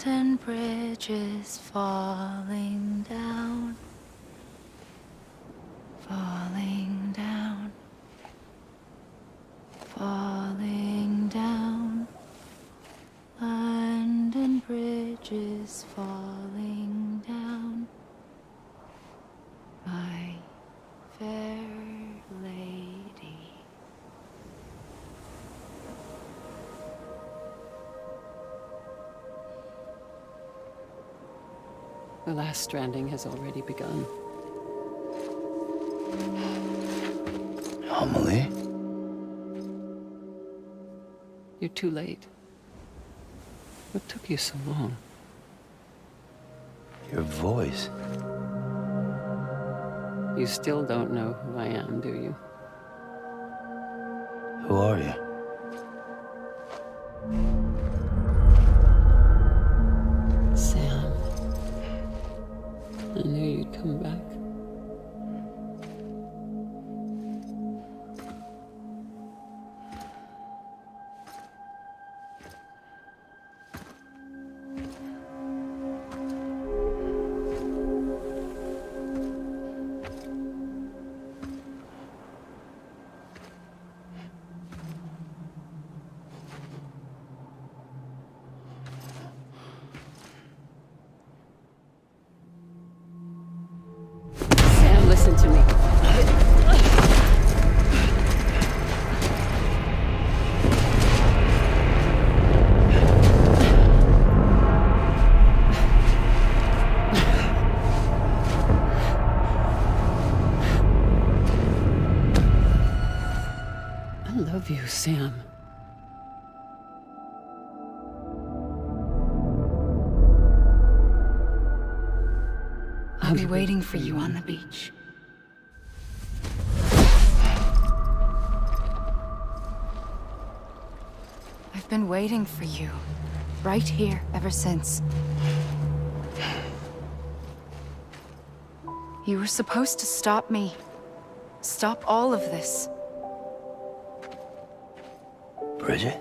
Abandoned bridges falling down. Falling down. Falling down. London Bridge is falling down. My fair lady. The last stranding has already begun. Amelie? You're too late. What took you so long? Your voice. You still don't know who I am, do you? Who are you? Sam. I knew you'd come back. Sam, listen to me. I love you, Sam. I'll be waiting for you on the beach. I've been waiting for you, right here, ever since. You were supposed to stop me. Stop all of this. Bridget?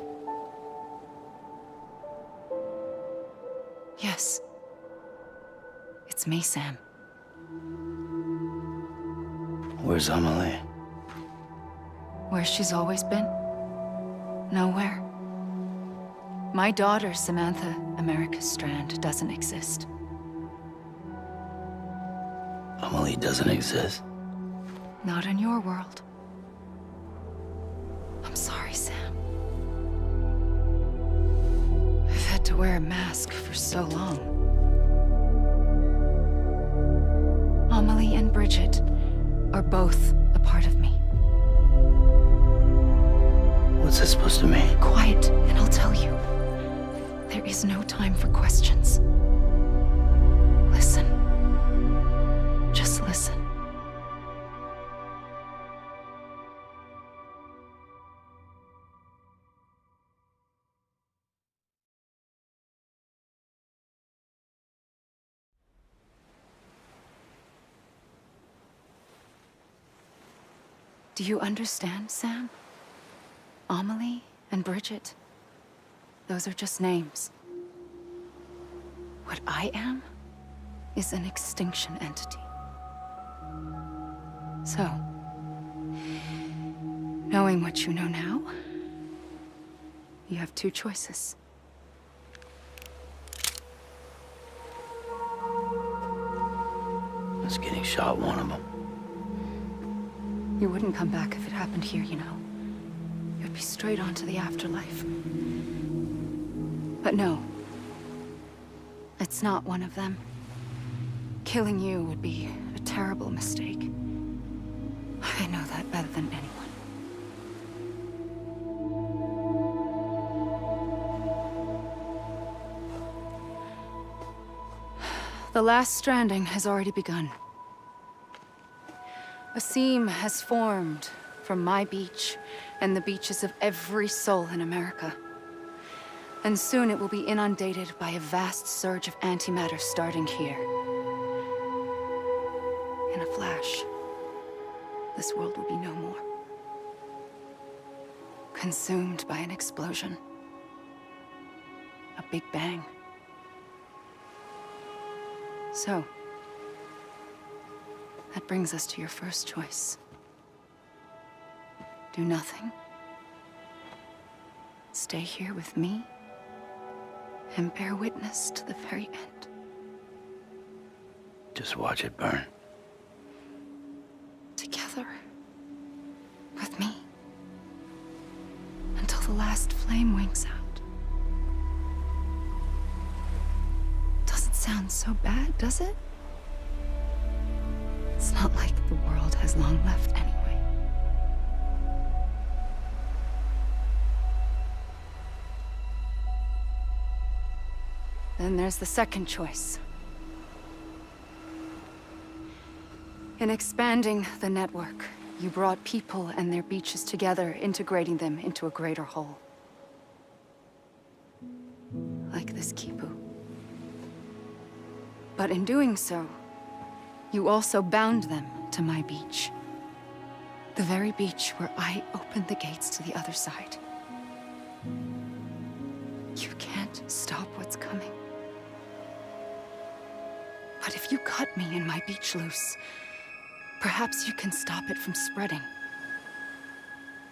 Yes. It's me, Sam. Where's Amelie? Where she's always been? Nowhere. My daughter, Samantha America Strand, doesn't exist. Amelie doesn't exist. Not in your world. I'm sorry, Sam. I've had to wear a mask for so long. Amelie and Bridget are both a part of me. What's that supposed to mean? Quiet, and I'll tell you. There is no time for questions. Listen. Just listen. Do you understand, Sam? Amelie and Bridget, those are just names. What I am is an extinction entity. So, knowing what you know now, you have two choices. Us getting shot, one of them. You wouldn't come back if it happened here, you know. You'd be straight on to the afterlife. But no. It's not one of them. Killing you would be a terrible mistake. I know that better than anyone. The last stranding has already begun. A seam has formed from my beach and the beaches of every soul in America. And soon it will be inundated by a vast surge of antimatter starting here. In a flash, this world will be no more. Consumed by an explosion. A big bang. So, that brings us to your first choice. Do nothing. Stay here with me and bear witness to the very end. Just watch it burn. Together. With me. Until the last flame winks out. Doesn't sound so bad, does it? It's not like the world has long left anyway. Then there's the second choice. In expanding the network, you brought people and their beaches together, integrating them into a greater whole. Like this Kipu. But in doing so, you also bound them to my beach. The very beach where I opened the gates to the other side. You can't stop what's coming. But if you cut me and my beach loose, perhaps you can stop it from spreading.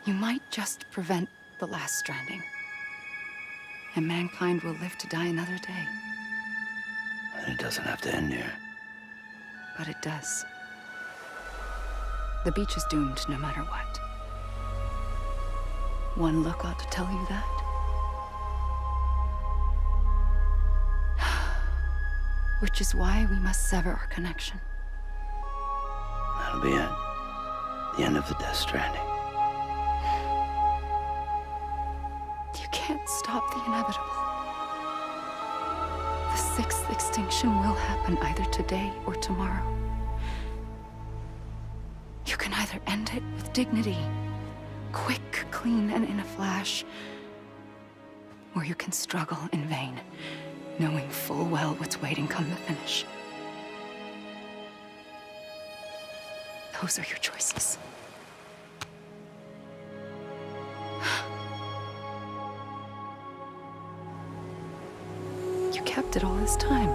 You might just prevent the last stranding. And mankind will live to die another day. And it doesn't have to end here. But it does. The beach is doomed no matter what. One look ought to tell you that. Which is why we must sever our connection. That'll be it. The end of the Death Stranding. You can't stop the inevitable. The sixth extinction will happen either today or tomorrow. You can either end it with dignity, quick, clean, and in a flash, or you can struggle in vain, knowing full well what's waiting come the finish. Those are your choices. You kept it all this time.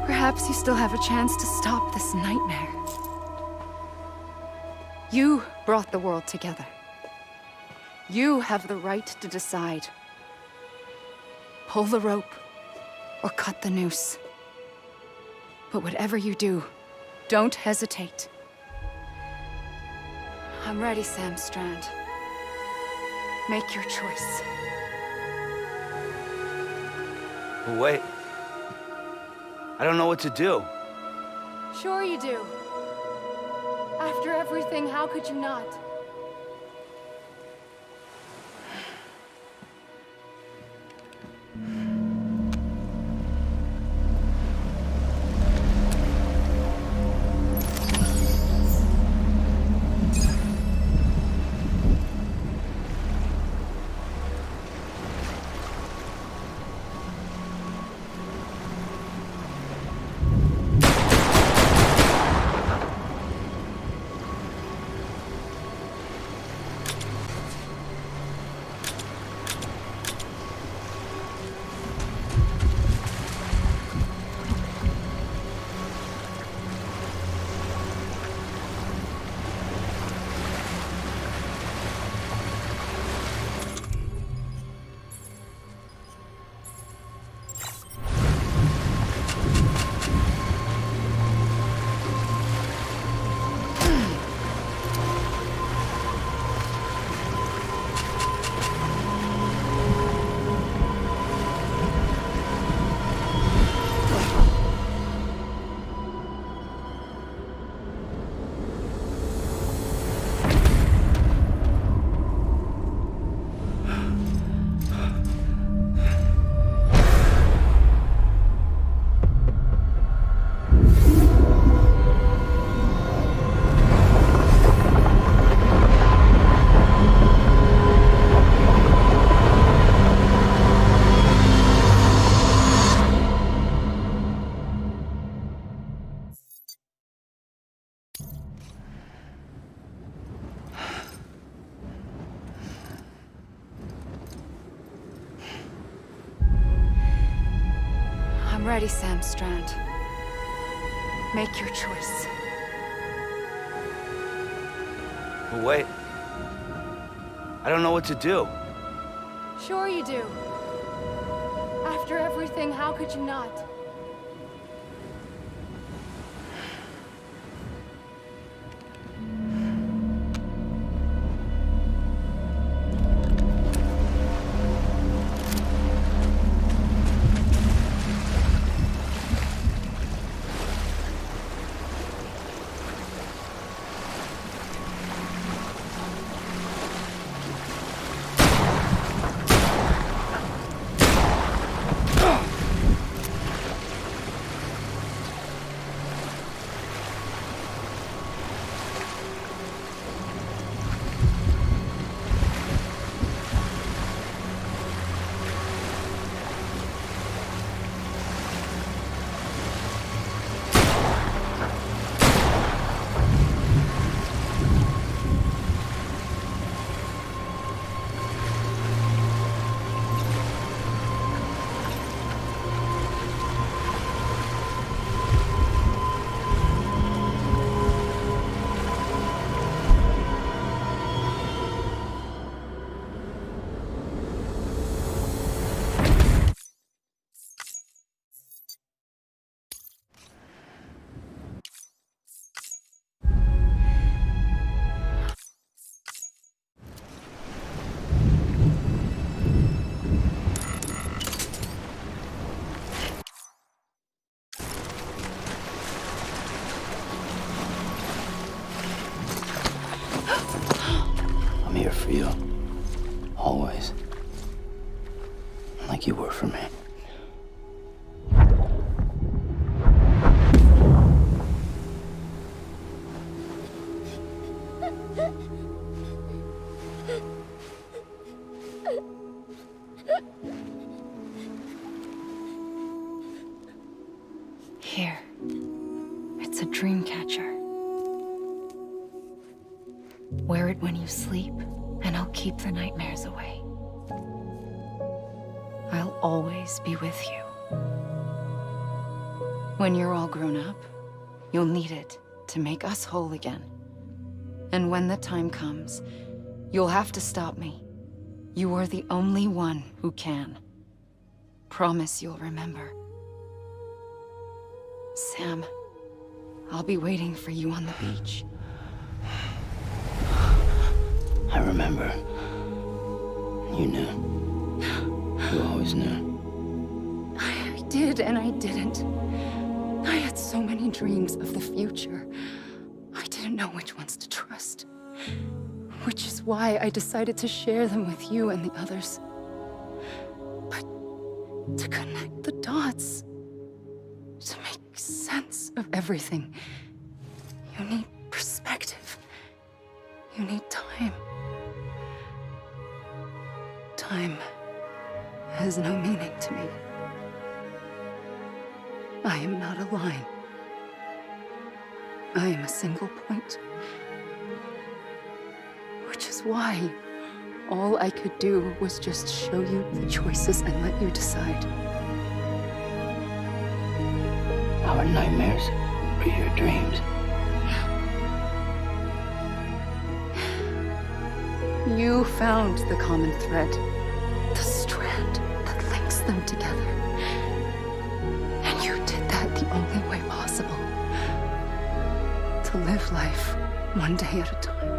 Perhaps you still have a chance to stop this nightmare. You brought the world together. You have the right to decide. Pull the rope or cut the noose. But whatever you do, don't hesitate. I'm ready, Sam Strand. Make your choice. Wait. I don't know what to do. Sure you do. After everything, how could you not? ready, Sam Strand. Make your choice. But wait. I don't know what to do. Sure you do. After everything, how could you not? I'm here for you. Always. Like you were for me. Here. It's a dream catcher. Wear it when you sleep, and I'll keep the nightmares away. I'll always be with you. When you're all grown up, you'll need it to make us whole again. And when the time comes, you'll have to stop me. You are the only one who can. Promise you'll remember. Sam, I'll be waiting for you on the beach. I remember. You knew. You always knew. I did and I didn't. I had so many dreams of the future. I didn't know which ones to trust. Which is why I decided to share them with you and the others. But to connect the dots, to make sense of everything, you need perspective. You need time. Time has no meaning to me. I am not a line. I am a single point. Which is why all I could do was just show you the choices and let you decide. Our nightmares are your dreams. You found the common thread, the strand that links them together. And you did that the only way possible. To live life one day at a time.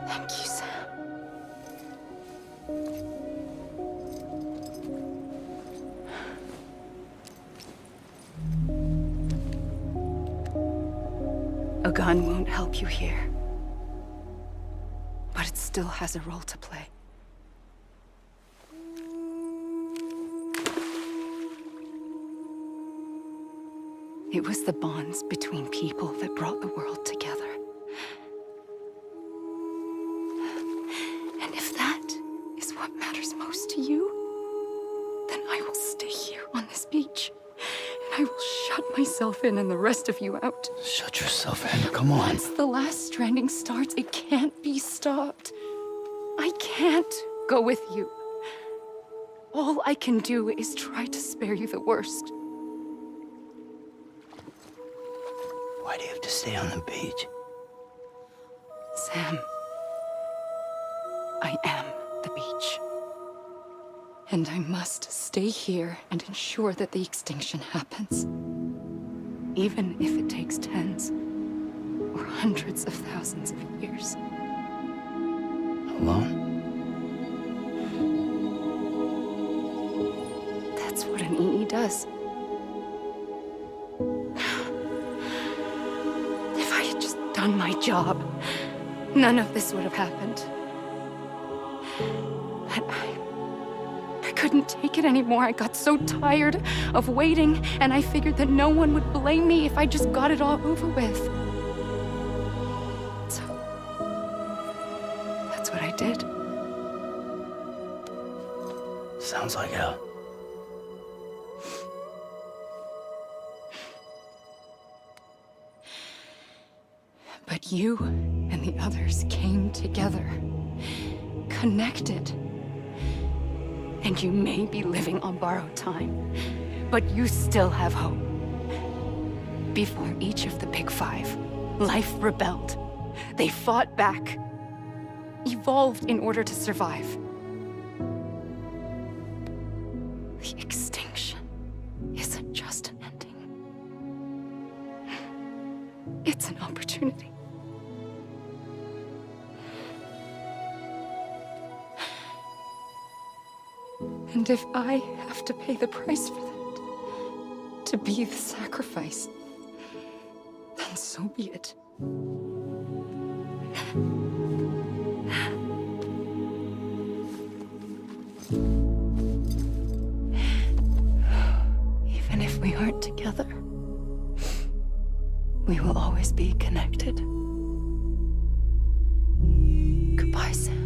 Thank you, Sam. A gun won't help you here. But it still has a role to play. It was the bonds between people that brought the world together. And if that is what matters most to you, then I will stay here on this beach. And I will shut myself in and the rest of you out. Shut yourself in. Come on. Once the last stranding starts, it can't be stopped. I can't go with you. All I can do is try to spare you the worst. Why do you have to stay on the beach? Sam, I am the beach. And I must stay here and ensure that the extinction happens. Even if it takes tens or hundreds of thousands of years. Alone? That's what an EE does. If I had just done my job, none of this would have happened. But I couldn't take it anymore. I got so tired of waiting, and I figured that no one would blame me if I just got it all over with. So, that's what I did. Sounds like hell. But you and the others came together, connected. And you may be living on borrowed time, but you still have hope. Before each of the Big Five, life rebelled. They fought back, evolved in order to survive. The extinction isn't just an ending. It's an opportunity. And if I have to pay the price for that, to be the sacrifice, then so be it. Even if we aren't together, we will always be connected. Goodbye, Sam.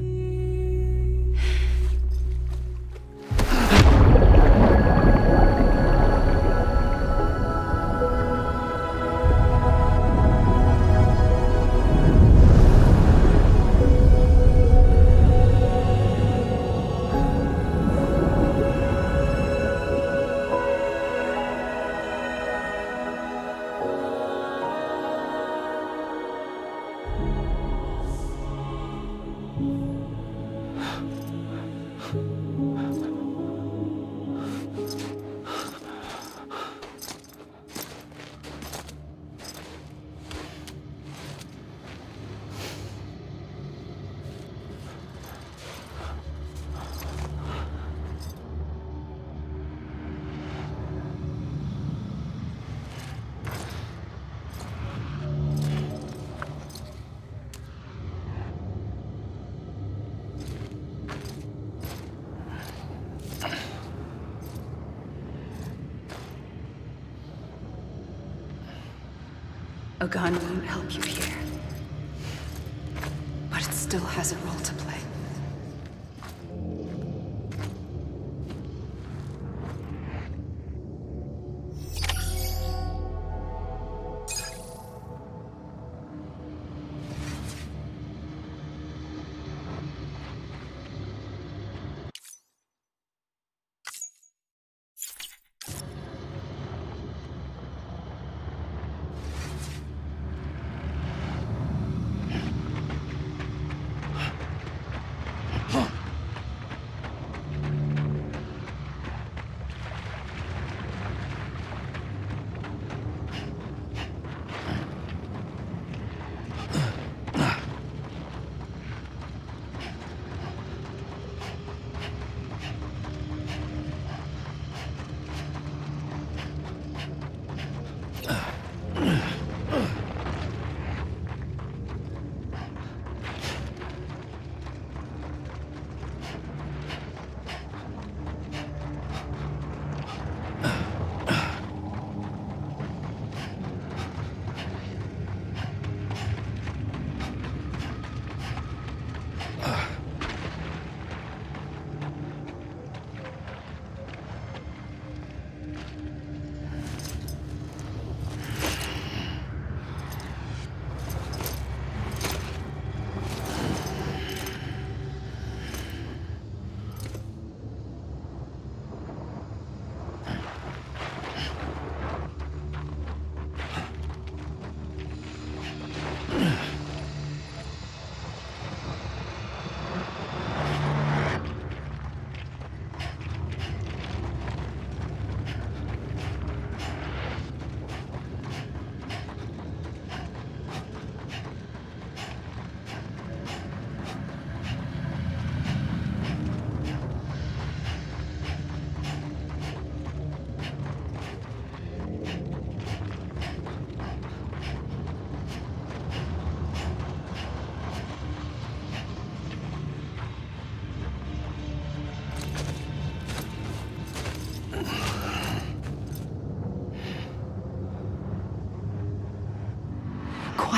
A gun won't help you here. But it still has a role to play.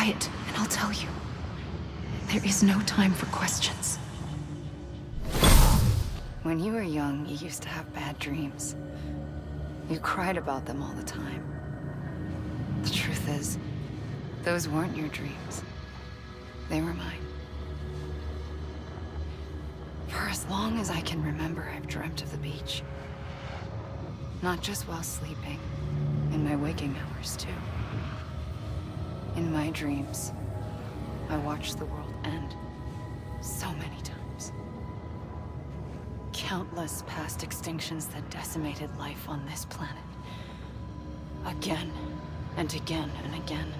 quiet, and I'll tell you. There is no time for questions. When you were young, you used to have bad dreams. You cried about them all the time. The truth is, those weren't your dreams. They were mine. For as long as I can remember, I've dreamt of the beach. Not just while sleeping, in my waking hours too. In my dreams, I watched the world end so many times. Countless past extinctions that decimated life on this planet. Again, and again, and again.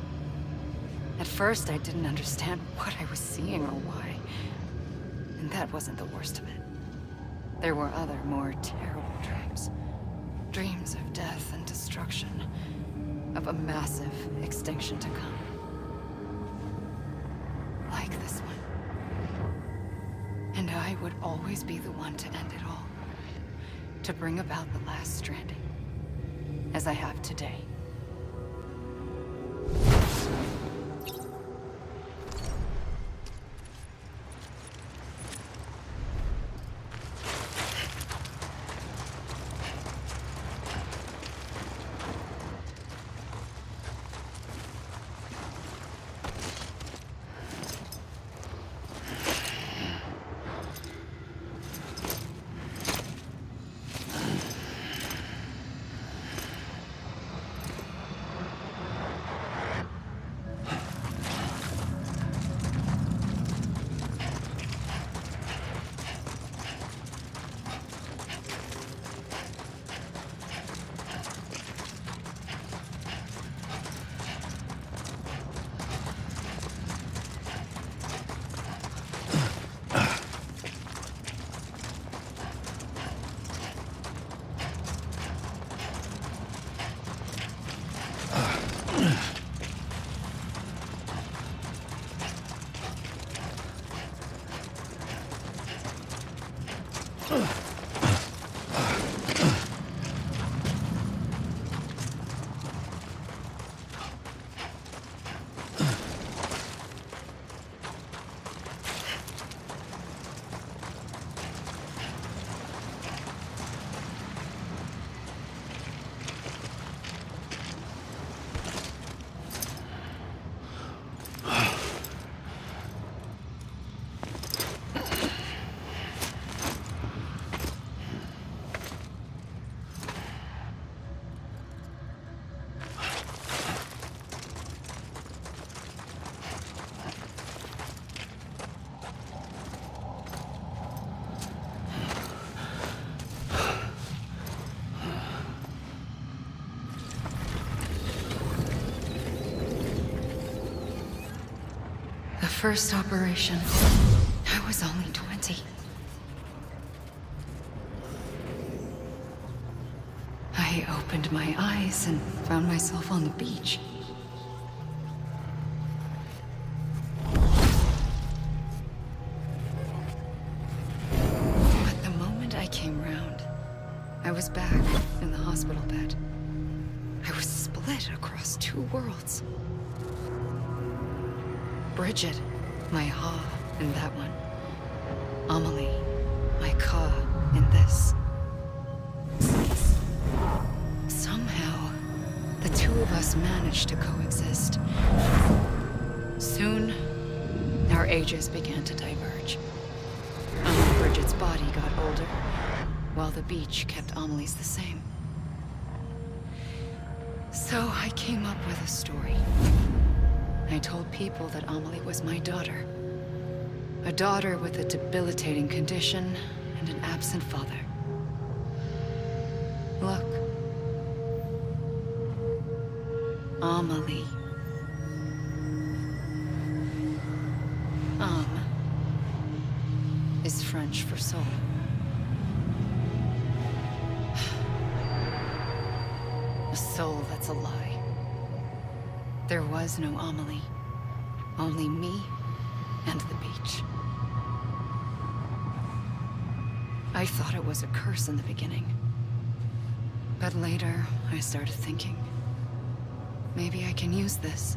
At first, I didn't understand what I was seeing or why. And that wasn't the worst of it. There were other, more terrible dreams. Dreams of death and destruction. Of a massive extinction to come. Like this one. And I would always be the one to end it all. To bring about the last stranding. As I have today. First operation, I was only 20. I opened my eyes and found myself on the beach. But the moment I came round, I was back in the hospital bed. I was split across two worlds. Bridget, my Ha in that one. Amelie, my Ka in this. Somehow, the two of us managed to coexist. Soon, our ages began to diverge. Bridget's body got older, while the beach kept Amelie's the same. So I came up with a story. I told people that Amelie was my daughter. A daughter with a debilitating condition and an absent father. Look. Amelie. Is French for soul. A soul that's a lie. There was no Amelie. Only me and the beach. I thought it was a curse in the beginning. But later, I started thinking, maybe I can use this.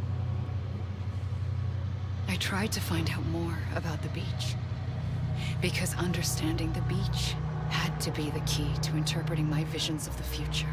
I tried to find out more about the beach. Because understanding the beach had to be the key to interpreting my visions of the future.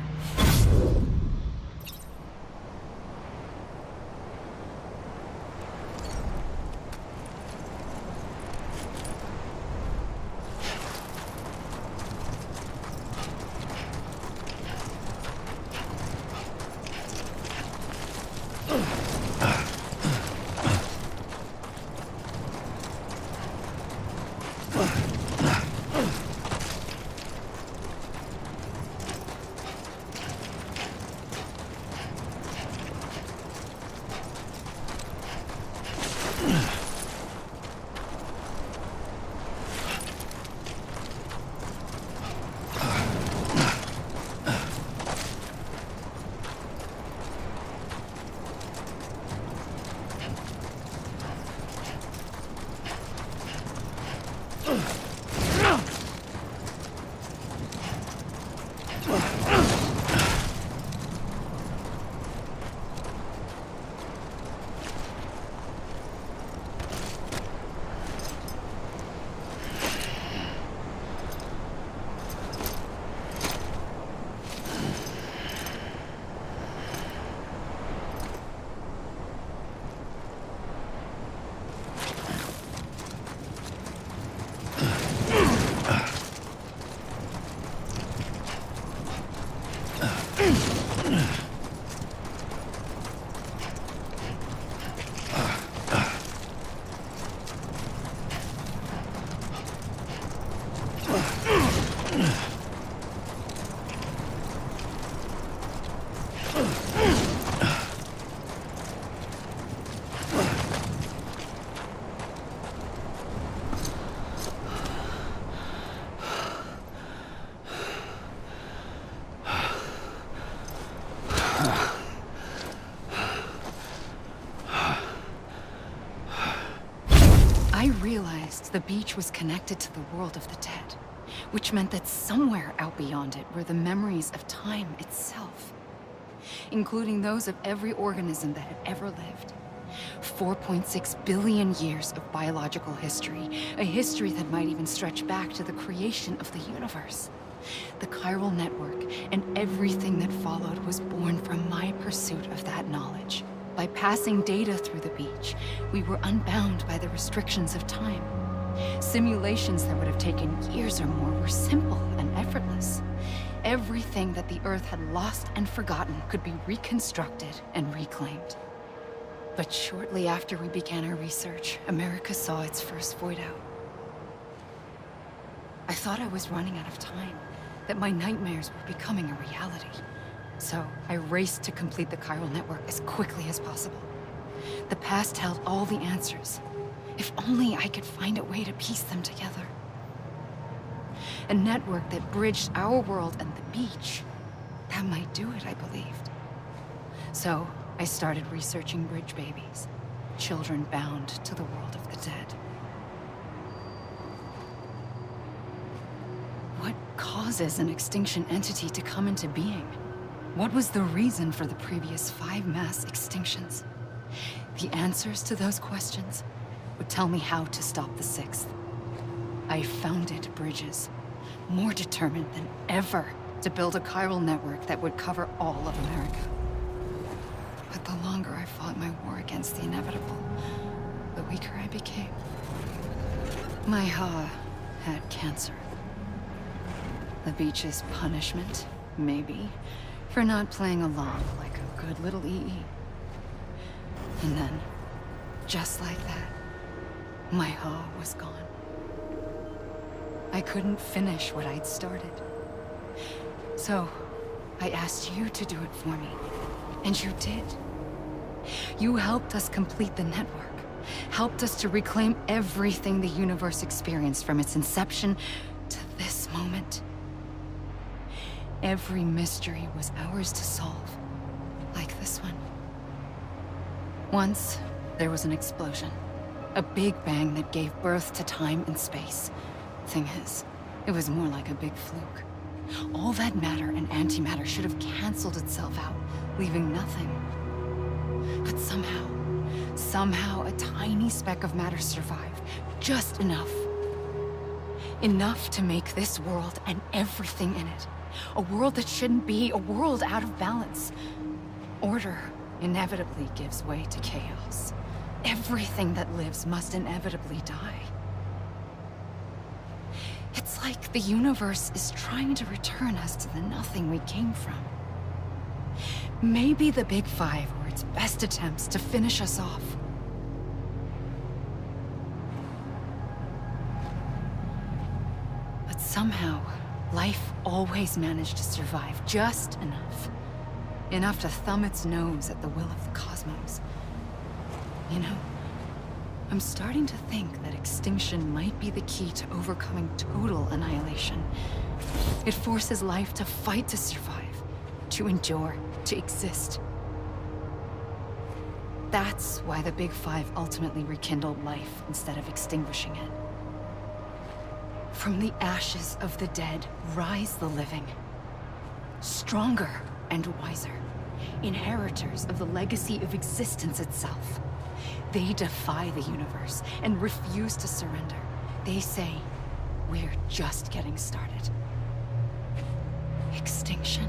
I realized the beach was connected to the world of the dead, which meant that somewhere out beyond it were the memories of time itself, including those of every organism that had ever lived. 4.6 billion years of biological history, a history that might even stretch back to the creation of the universe. The chiral network and everything that followed was born from my pursuit of that knowledge. By passing data through the beach, we were unbound by the restrictions of time. Simulations that would have taken years or more were simple and effortless. Everything that the Earth had lost and forgotten could be reconstructed and reclaimed. But shortly after we began our research, America saw its first void out. I thought I was running out of time, that my nightmares were becoming a reality. So I raced to complete the chiral network as quickly as possible. The past held all the answers. If only I could find a way to piece them together. A network that bridged our world and the beach. That might do it, I believed. So I started researching bridge babies, children bound to the world of the dead. What causes an extinction entity to come into being? What was the reason for the previous 5 mass extinctions? The answers to those questions would tell me how to stop the 6th. I founded bridges, more determined than ever to build a chiral network that would cover all of America. But the longer I fought my war against the inevitable, the weaker I became. My Ha had cancer. The beach's punishment, maybe, for not playing along like a good little EE. And then, just like that, my Ha was gone. I couldn't finish what I'd started. So, I asked you to do it for me, and you did. You helped us complete the network, helped us to reclaim everything the universe experienced from its inception to this moment. Every mystery was ours to solve, like this one. Once, there was an explosion. A big bang that gave birth to time and space. Thing is, it was more like a big fluke. All that matter and antimatter should have canceled itself out, leaving nothing. But somehow, Somehow, a tiny speck of matter survived. Just enough. Enough to make this world and everything in it. A world that shouldn't be, a world out of balance. Order inevitably gives way to chaos. Everything that lives must inevitably die. It's like the universe is trying to return us to the nothing we came from. Maybe the Big Five were its best attempts to finish us off. But somehow, life always managed to survive just enough. Enough to thumb its nose at the will of the cosmos. You know, I'm starting to think that extinction might be the key to overcoming total annihilation. It forces life to fight to survive, to endure, to exist. That's why the Big Five ultimately rekindled life instead of extinguishing it. From the ashes of the dead rise the living. Stronger and wiser. Inheritors of the legacy of existence itself. They defy the universe and refuse to surrender. They say, we're just getting started. Extinction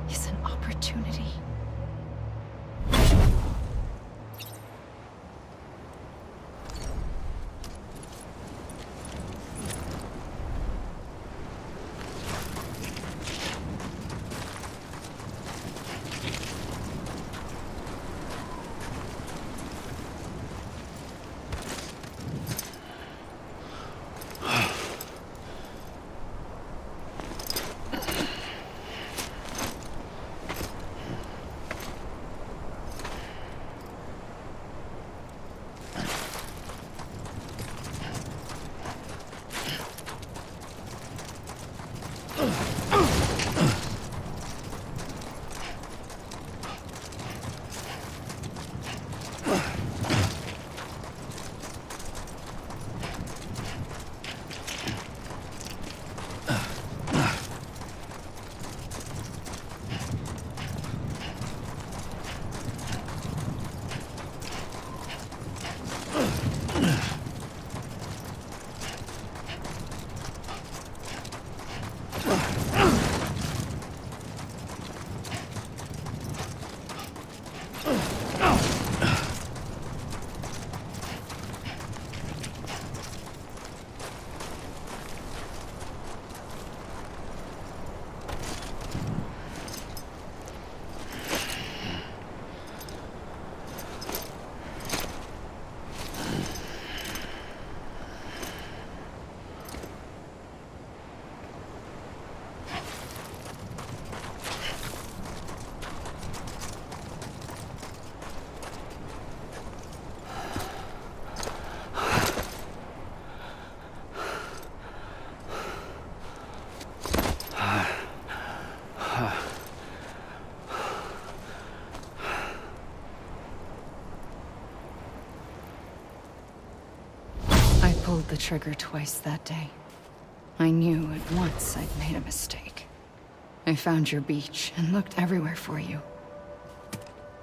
is an opportunity. I pulled the trigger twice that day. I knew at once I'd made a mistake. I found your beach and looked everywhere for you.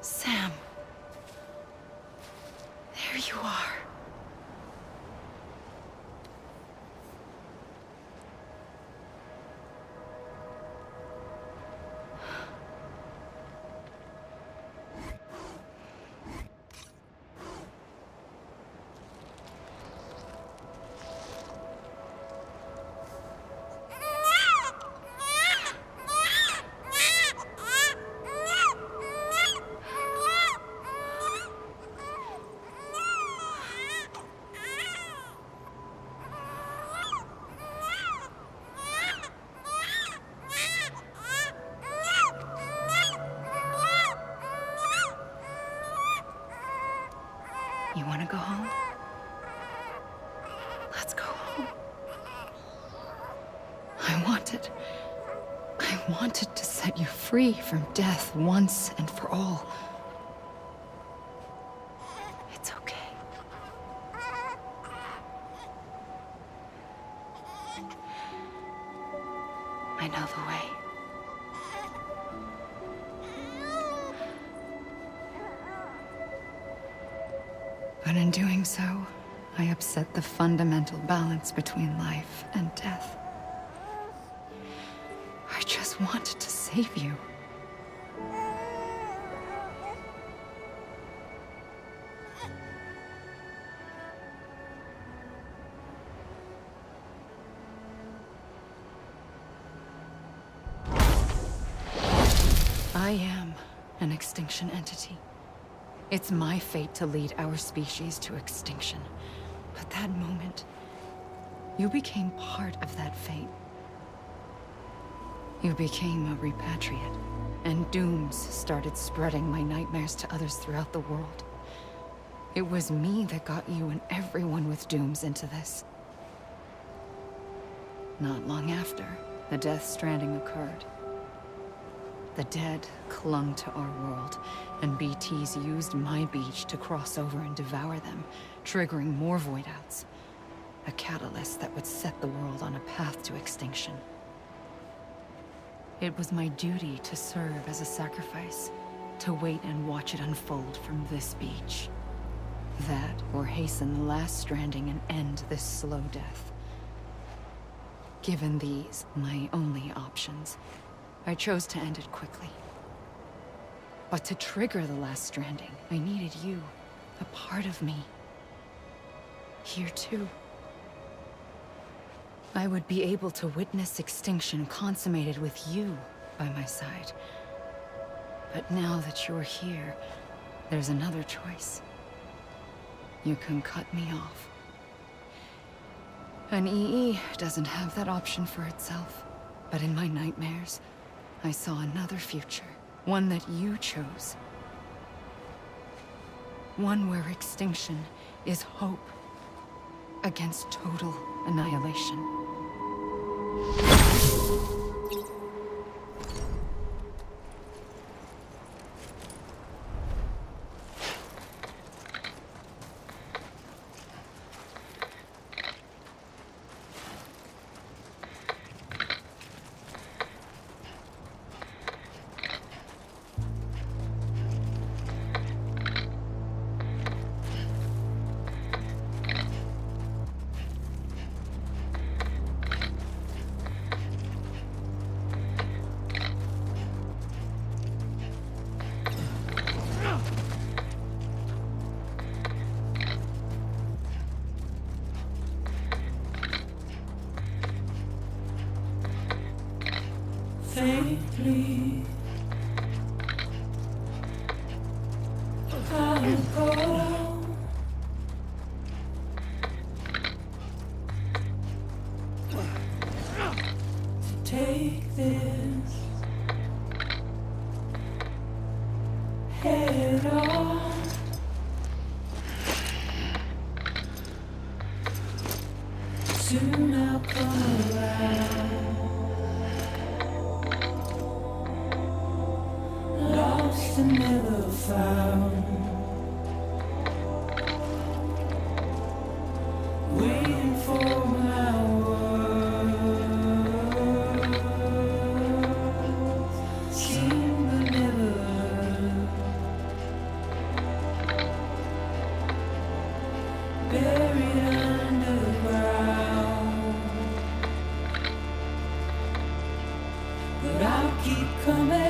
Sam. There you are. You want to go home? Let's go home. I wanted to set you free from death once and for all. It's okay. I know the way. But in doing so, I upset the fundamental balance between life and death. I just wanted to save you. I am an extinction entity. It's my fate to lead our species to extinction. But that moment, you became part of that fate. You became a repatriate, and dooms started spreading my nightmares to others throughout the world. It was me that got you and everyone with dooms into this. Not long after, the Death Stranding occurred. The dead clung to our world, and BTs used my beach to cross over and devour them, triggering more void outs. A catalyst that would set the world on a path to extinction. It was my duty to serve as a sacrifice, to wait and watch it unfold from this beach. That, or hasten the last stranding and end this slow death. Given these, my only options, I chose to end it quickly. But to trigger the last stranding, I needed you, a part of me. Here too. I would be able to witness extinction consummated with you by my side. But now that you're here, there's another choice. You can cut me off. An EE doesn't have that option for itself. But in my nightmares, I saw another future. One that you chose. One where extinction is hope against total annihilation. Faintly, I'll go. To take this head on. Soon I'll come around. Lost and never found, waiting for my words, seen but never heard, buried underground, but I'll keep coming.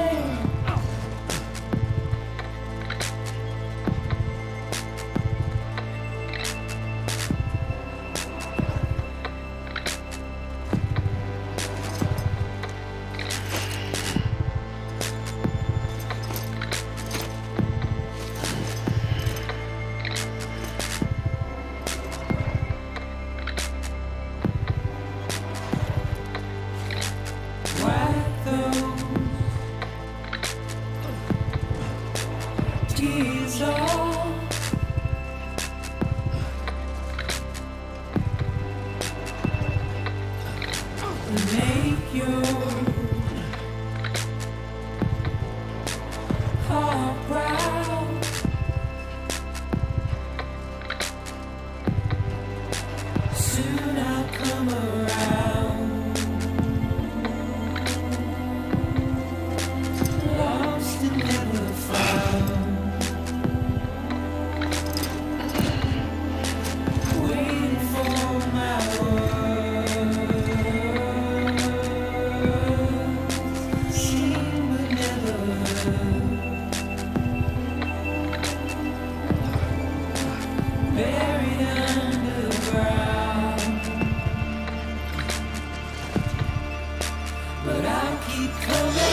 keep coming.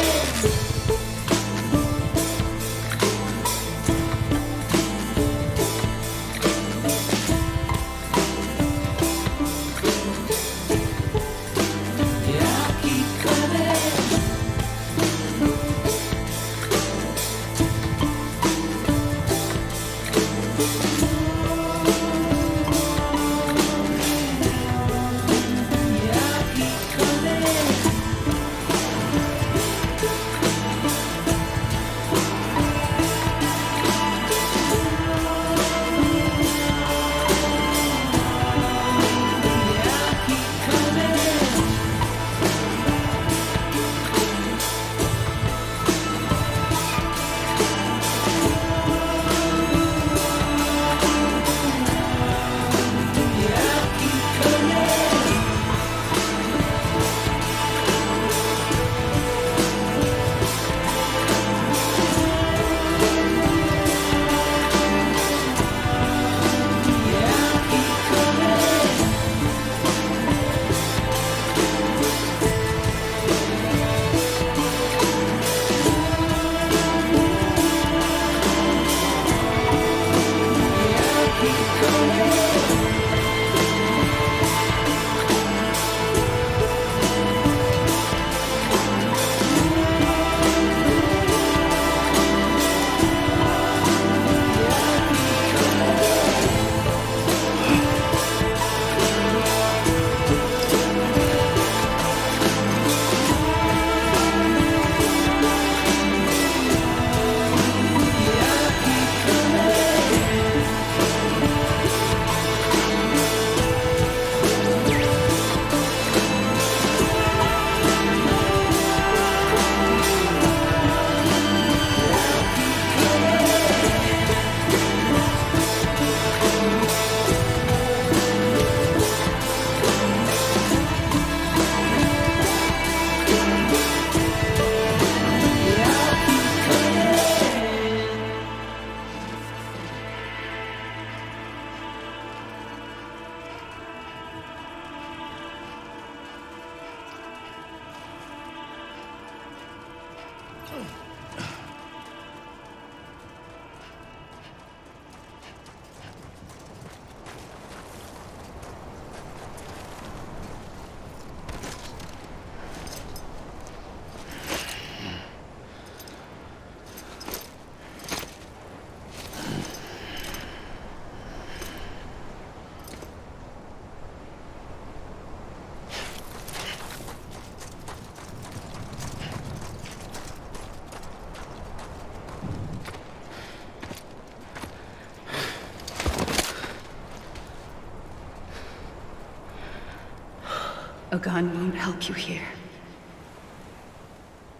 A gun won't help you here.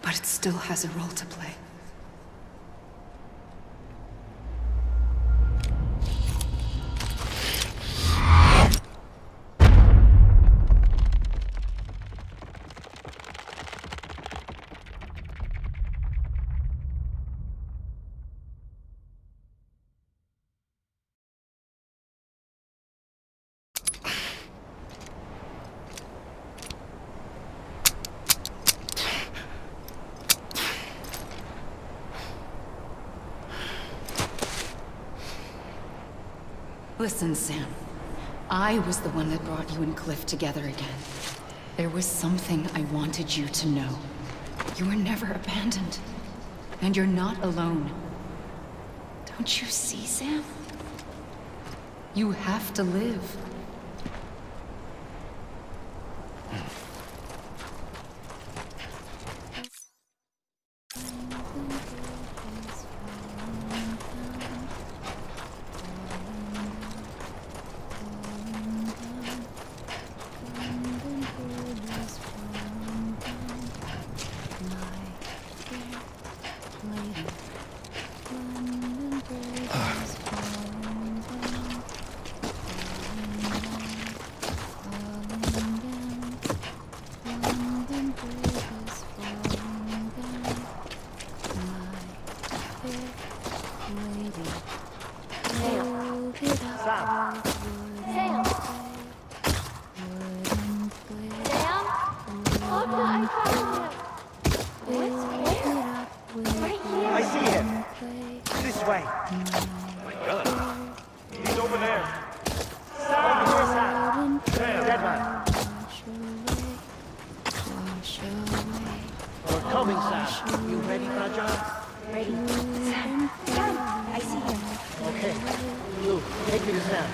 But it still has a role to play. Listen, Sam. I was the one that brought you and Cliff together again. There was something I wanted you to know. You were never abandoned. And you're not alone. Don't you see, Sam? You have to live. My God. He's over there. Over here, Sam. Dead man. We're coming, Sam. You ready for a job? Ready. Sam. Sam, I see him. Okay. Luke, take me to Sam.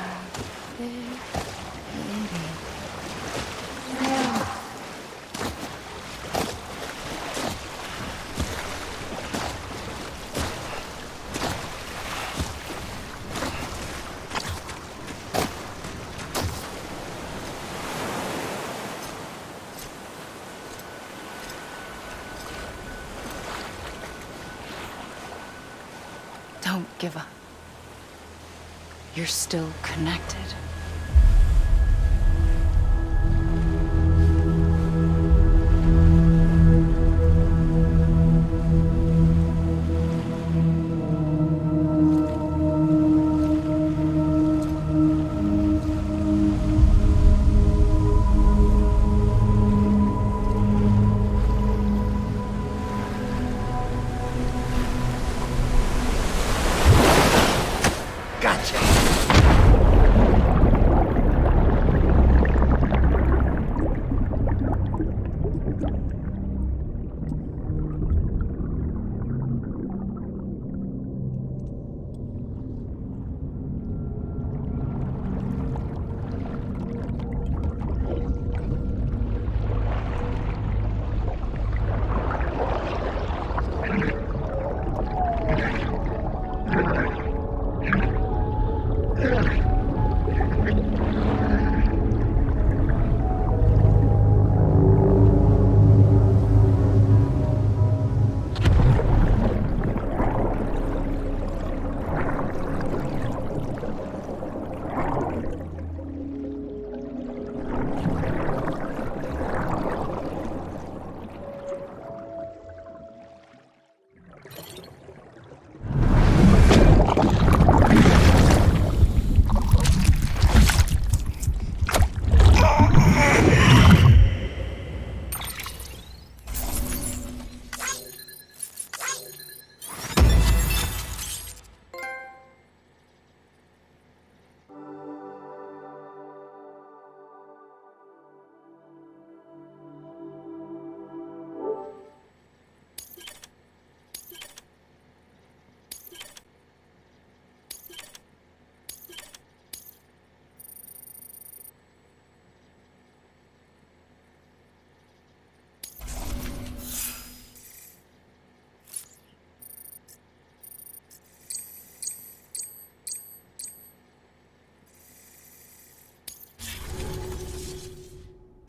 Don't give up. You're still connected.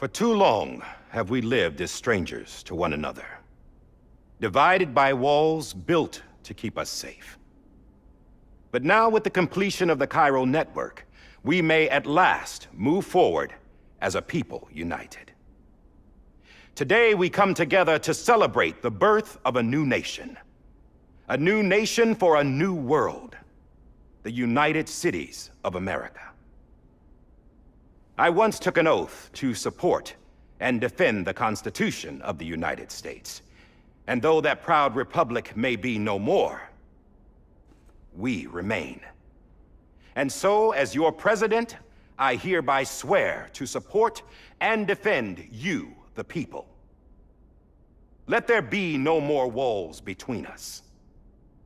For too long have we lived as strangers to one another, divided by walls built to keep us safe. But now, with the completion of the Chiral network, we may at last move forward as a people united. Today, we come together to celebrate the birth of a new nation for a new world, the United Cities of America. I once took an oath to support and defend the Constitution of the United States. And though that proud republic may be no more, we remain. And so, as your president, I hereby swear to support and defend you, the people. Let there be no more walls between us,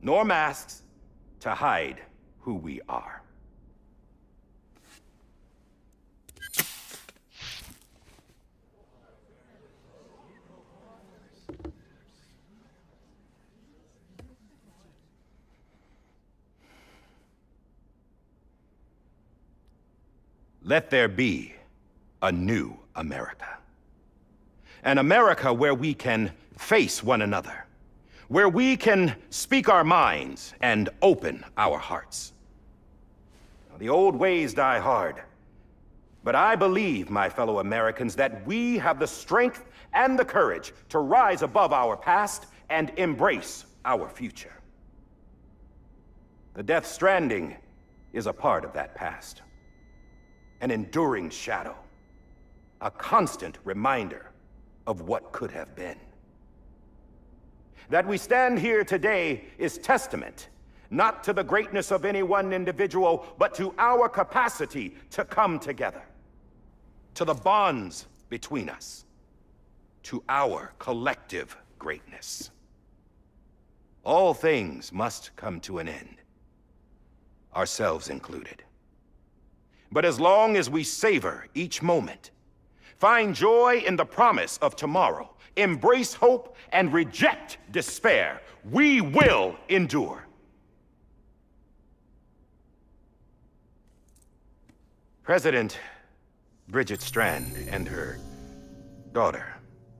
nor masks to hide who we are. Let there be a new America. An America where we can face one another, where we can speak our minds and open our hearts. Now, the old ways die hard, but I believe, my fellow Americans, that we have the strength and the courage to rise above our past and embrace our future. The Death Stranding is a part of that past. An enduring shadow, a constant reminder of what could have been. That we stand here today is testament not to the greatness of any one individual, but to our capacity to come together, to the bonds between us, to our collective greatness. All things must come to an end, ourselves included. But as long as we savor each moment, find joy in the promise of tomorrow, embrace hope, and reject despair, we will endure. President Bridget Strand and her daughter,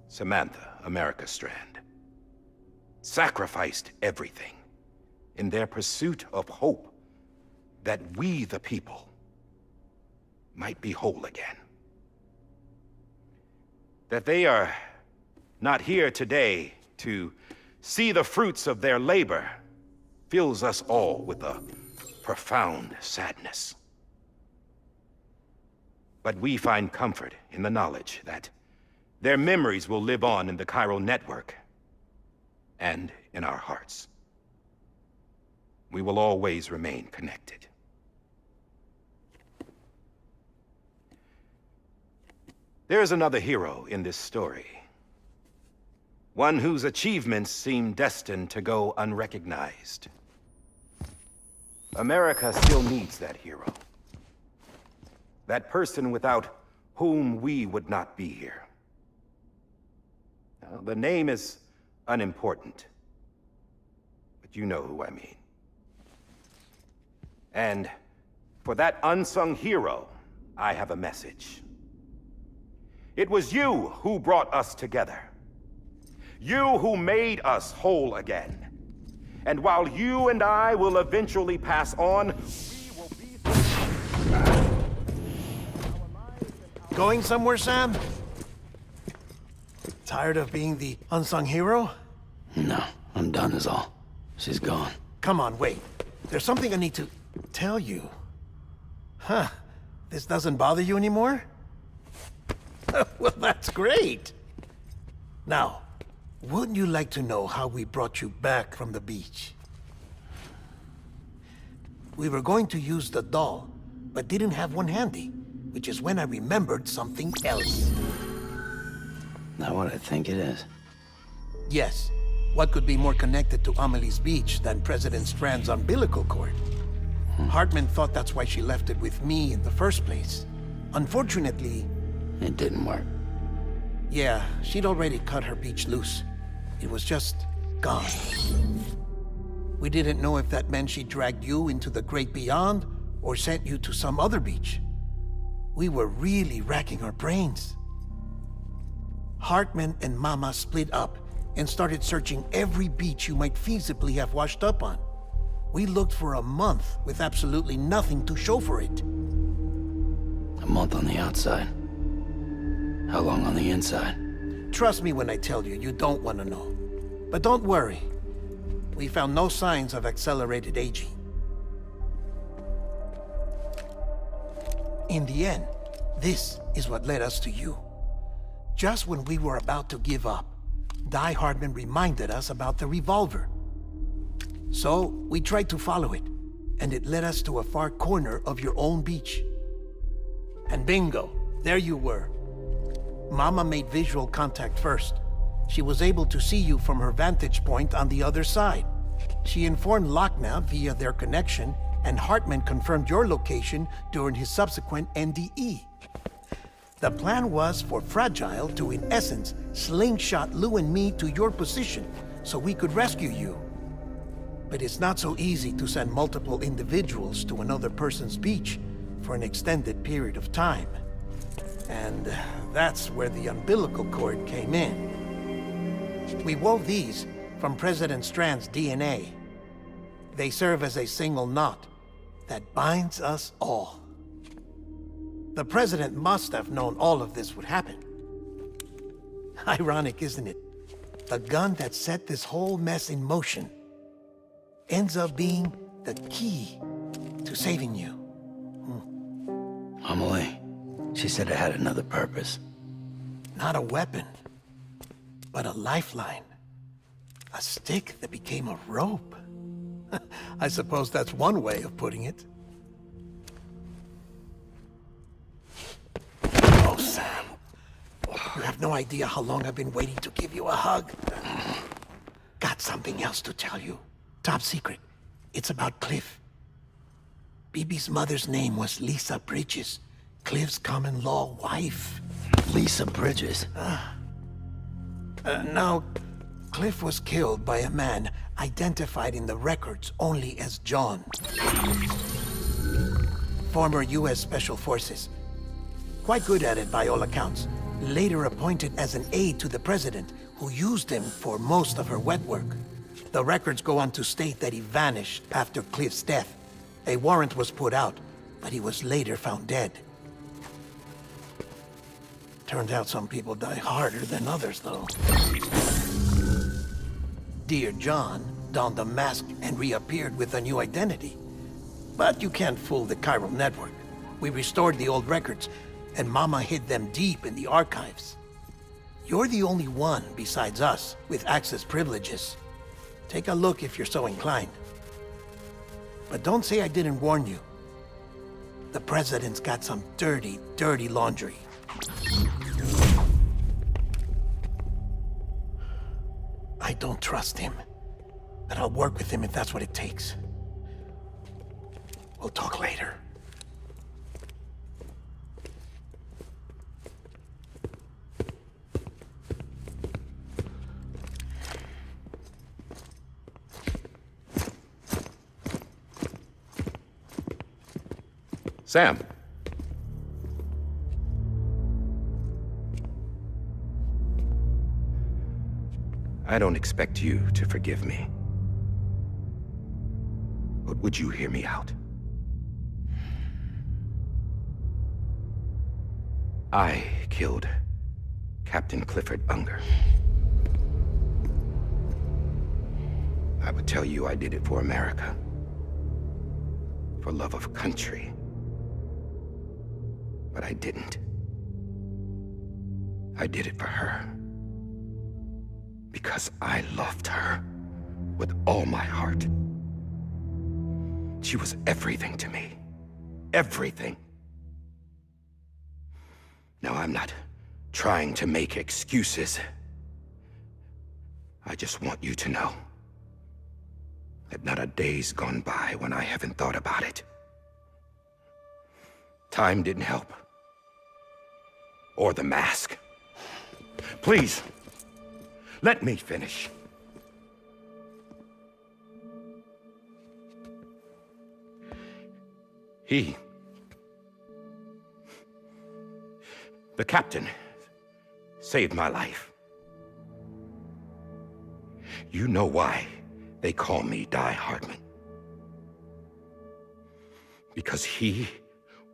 Samantha America Strand, sacrificed everything in their pursuit of hope that we, the people, might be whole again. That they are not here today to see the fruits of their labor fills us all with a profound sadness. But we find comfort in the knowledge that their memories will live on in the chiral network and in our hearts. We will always remain connected. There's another hero in this story. One whose achievements seem destined to go unrecognized. America still needs that hero. That person without whom we would not be here. Now, the name is unimportant, but you know who I mean. And for that unsung hero, I have a message. It was you who brought us together. You who made us whole again. And while you and I will eventually pass on, we will be... Going somewhere, Sam? Tired of being the unsung hero? No, I'm done is all. She's gone. Come on, wait. There's something I need to tell you. Huh. This doesn't bother you anymore? Well, that's great. Now, wouldn't you like to know how we brought you back from the beach? We were going to use the doll, but didn't have one handy, which is when I remembered something else. Not what I think it is. Yes. What could be more connected to Amelie's beach than President Strand's umbilical cord? Hartman thought that's why she left it with me in the first place. Unfortunately... It didn't work. Yeah, she'd already cut her beach loose. It was just gone. We didn't know if that meant she dragged you into the great beyond or sent you to some other beach. We were really racking our brains. Hartman and Mama split up and started searching every beach you might feasibly have washed up on. We looked for a month with absolutely nothing to show for it. A month on the outside. How long on the inside? Trust me when I tell you, you don't want to know. But don't worry. We found no signs of accelerated aging. In the end, this is what led us to you. Just when we were about to give up, Die Hartman reminded us about the revolver. So, we tried to follow it, and it led us to a far corner of your own beach. And bingo, there you were. Mama made visual contact first. She was able to see you from her vantage point on the other side. She informed Lochna via their connection, and Hartman confirmed your location during his subsequent NDE. The plan was for Fragile to, in essence, slingshot Lou and me to your position so we could rescue you. But it's not so easy to send multiple individuals to another person's beach for an extended period of time. And that's where the umbilical cord came in. We wove these from President Strand's DNA. They serve as a single knot that binds us all. The President must have known all of this would happen. Ironic, isn't it? The gun that set this whole mess in motion ends up being the key to saving you. Amelie, she said it had another purpose. Not a weapon, but a lifeline. A stick that became a rope. I suppose that's one way of putting it. Oh, Sam. You have no idea how long I've been waiting to give you a hug. Got something else to tell you. Top secret. It's about Cliff. Bibi's mother's name was Lisa Bridges, Cliff's common-law wife. Lisa Bridges. Now, Cliff was killed by a man identified in the records only as John. Former U.S. Special Forces. Quite good at it by all accounts. Later appointed as an aide to the president, who used him for most of her wet work. The records go on to state that he vanished after Cliff's death. A warrant was put out, but he was later found dead. Turned out some people die harder than others, though. Dear John donned a mask and reappeared with a new identity. But you can't fool the chiral network. We restored the old records, and Mama hid them deep in the archives. You're the only one besides us with access privileges. Take a look if you're so inclined. But don't say I didn't warn you. The president's got some dirty, dirty laundry. I don't trust him, but I'll work with him if that's what it takes. We'll talk later. Sam. I don't expect you to forgive me. But would you hear me out? I killed Captain Clifford Unger. I would tell you I did it for America. For love of country. But I didn't. I did it for her. Because I loved her with all my heart. She was everything to me. Everything. Now, I'm not trying to make excuses. I just want you to know that not a day's gone by when I haven't thought about it. Time didn't help. Or the mask. Please, let me finish. The captain, saved my life. You know why they call me Die Hardman. Because he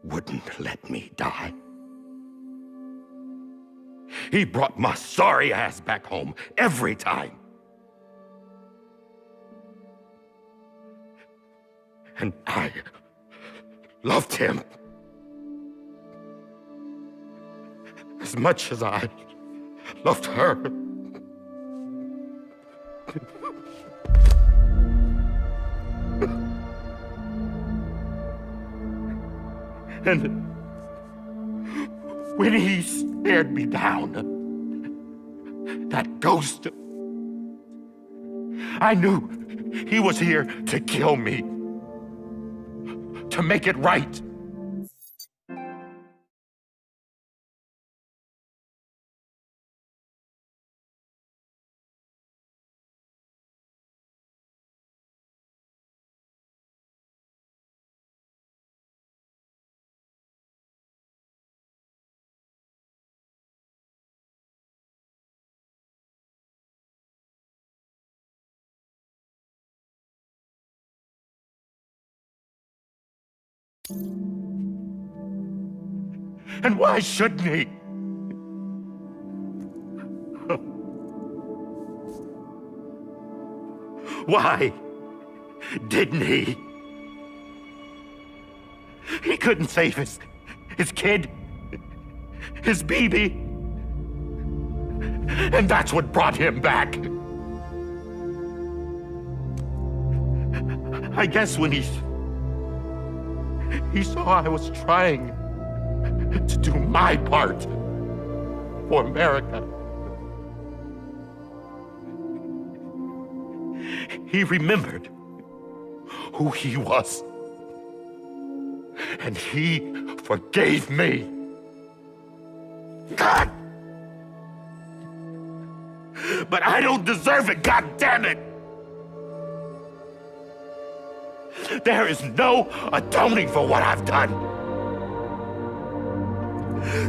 wouldn't let me die. He brought my sorry ass back home every time. And I loved him as much as I loved her. And when he stared me down, that ghost, I knew he was here to kill me, to make it right. And why shouldn't he? Why didn't he? He couldn't save his kid, his baby. And that's what brought him back. I guess when he saw I was trying to do my part for America, he remembered who he was. And he forgave me. God! But I don't deserve it, God damn it! There is no atoning for what I've done.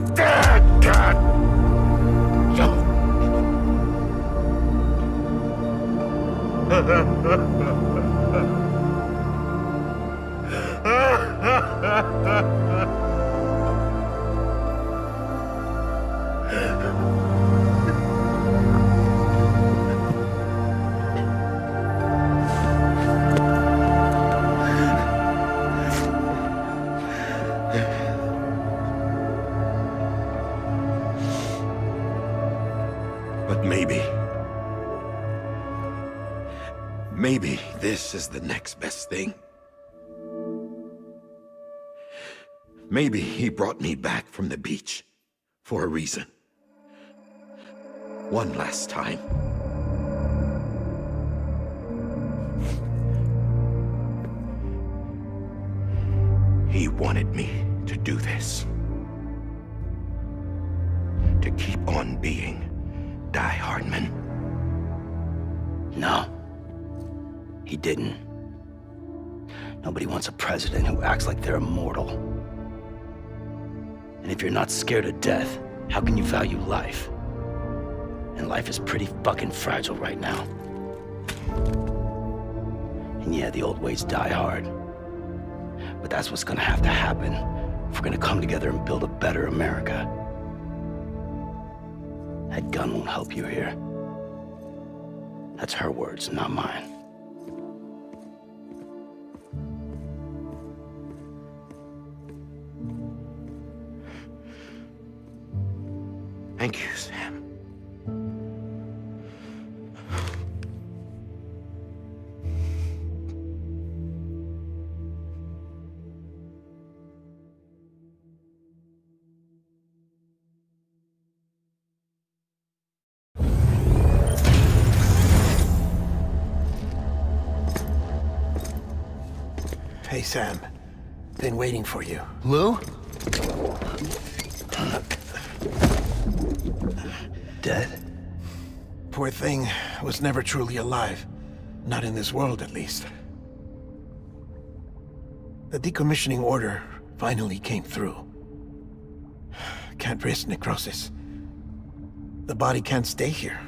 God! But maybe this is the next best thing. Maybe he brought me back from the beach for a reason. One last time. He wanted me to do this. To keep on being Die Hardman. No. He didn't. Nobody wants a president who acts like they're immortal. And if you're not scared of death, how can you value life? And life is pretty fucking fragile right now. And yeah, the old ways die hard. But that's what's gonna have to happen if we're gonna come together and build a better America. That gun won't help you here. That's her words, not mine. Thank you, Sam. Hey, Sam. Been waiting for you. Lou? Dead? Poor thing was never truly alive. Not in this world, at least. The decommissioning order finally came through. Can't risk necrosis. The body can't stay here.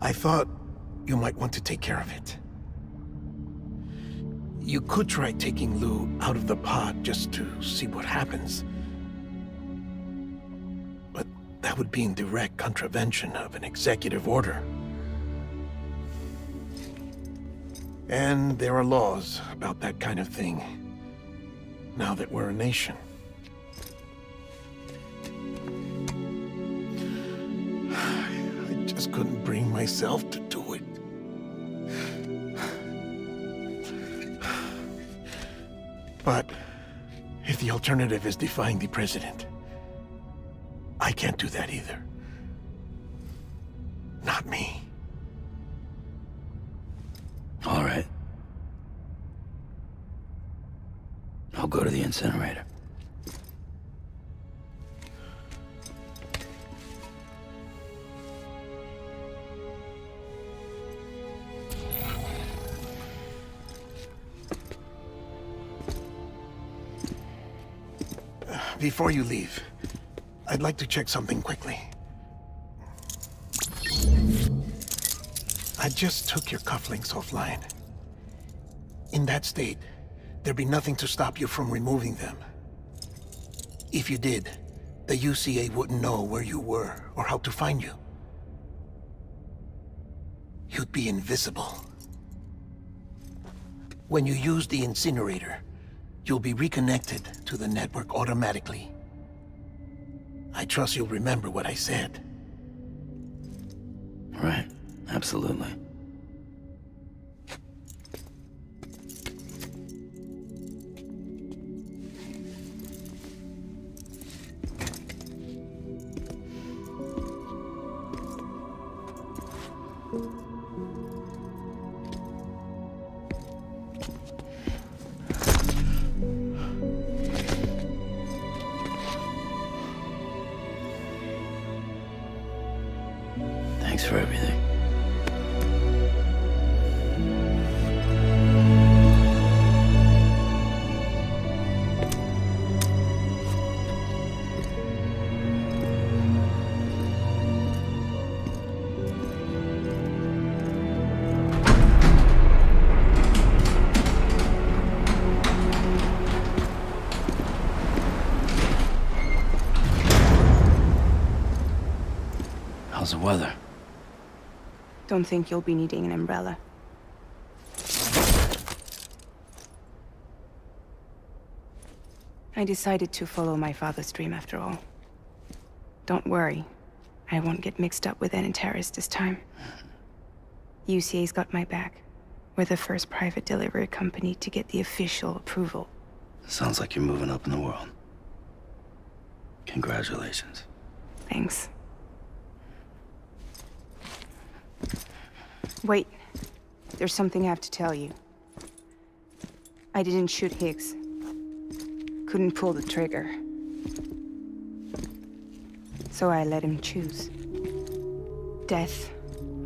I thought you might want to take care of it. You could try taking Lou out of the pod just to see what happens. But that would be in direct contravention of an executive order. And there are laws about that kind of thing, now that we're a nation. I just couldn't bring myself to do it. But if the alternative is defying the president, I can't do that either. Not me. All right. I'll go to the incinerator. Before you leave, I'd like to check something quickly. I just took your cufflinks offline. In that state, there'd be nothing to stop you from removing them. If you did, the UCA wouldn't know where you were or how to find you. You'd be invisible. When you use the incinerator, you'll be reconnected to the network automatically. I trust you'll remember what I said. Right, absolutely. Thanks for everything. How's the weather? Don't think you'll be needing an umbrella. I decided to follow my father's dream after all. Don't worry. I won't get mixed up with any terrorists this time. UCA's got my back. We're the first private delivery company to get the official approval. Sounds like you're moving up in the world. Congratulations. Thanks. Wait. There's something I have to tell you. I didn't shoot Higgs. Couldn't pull the trigger. So I let him choose. Death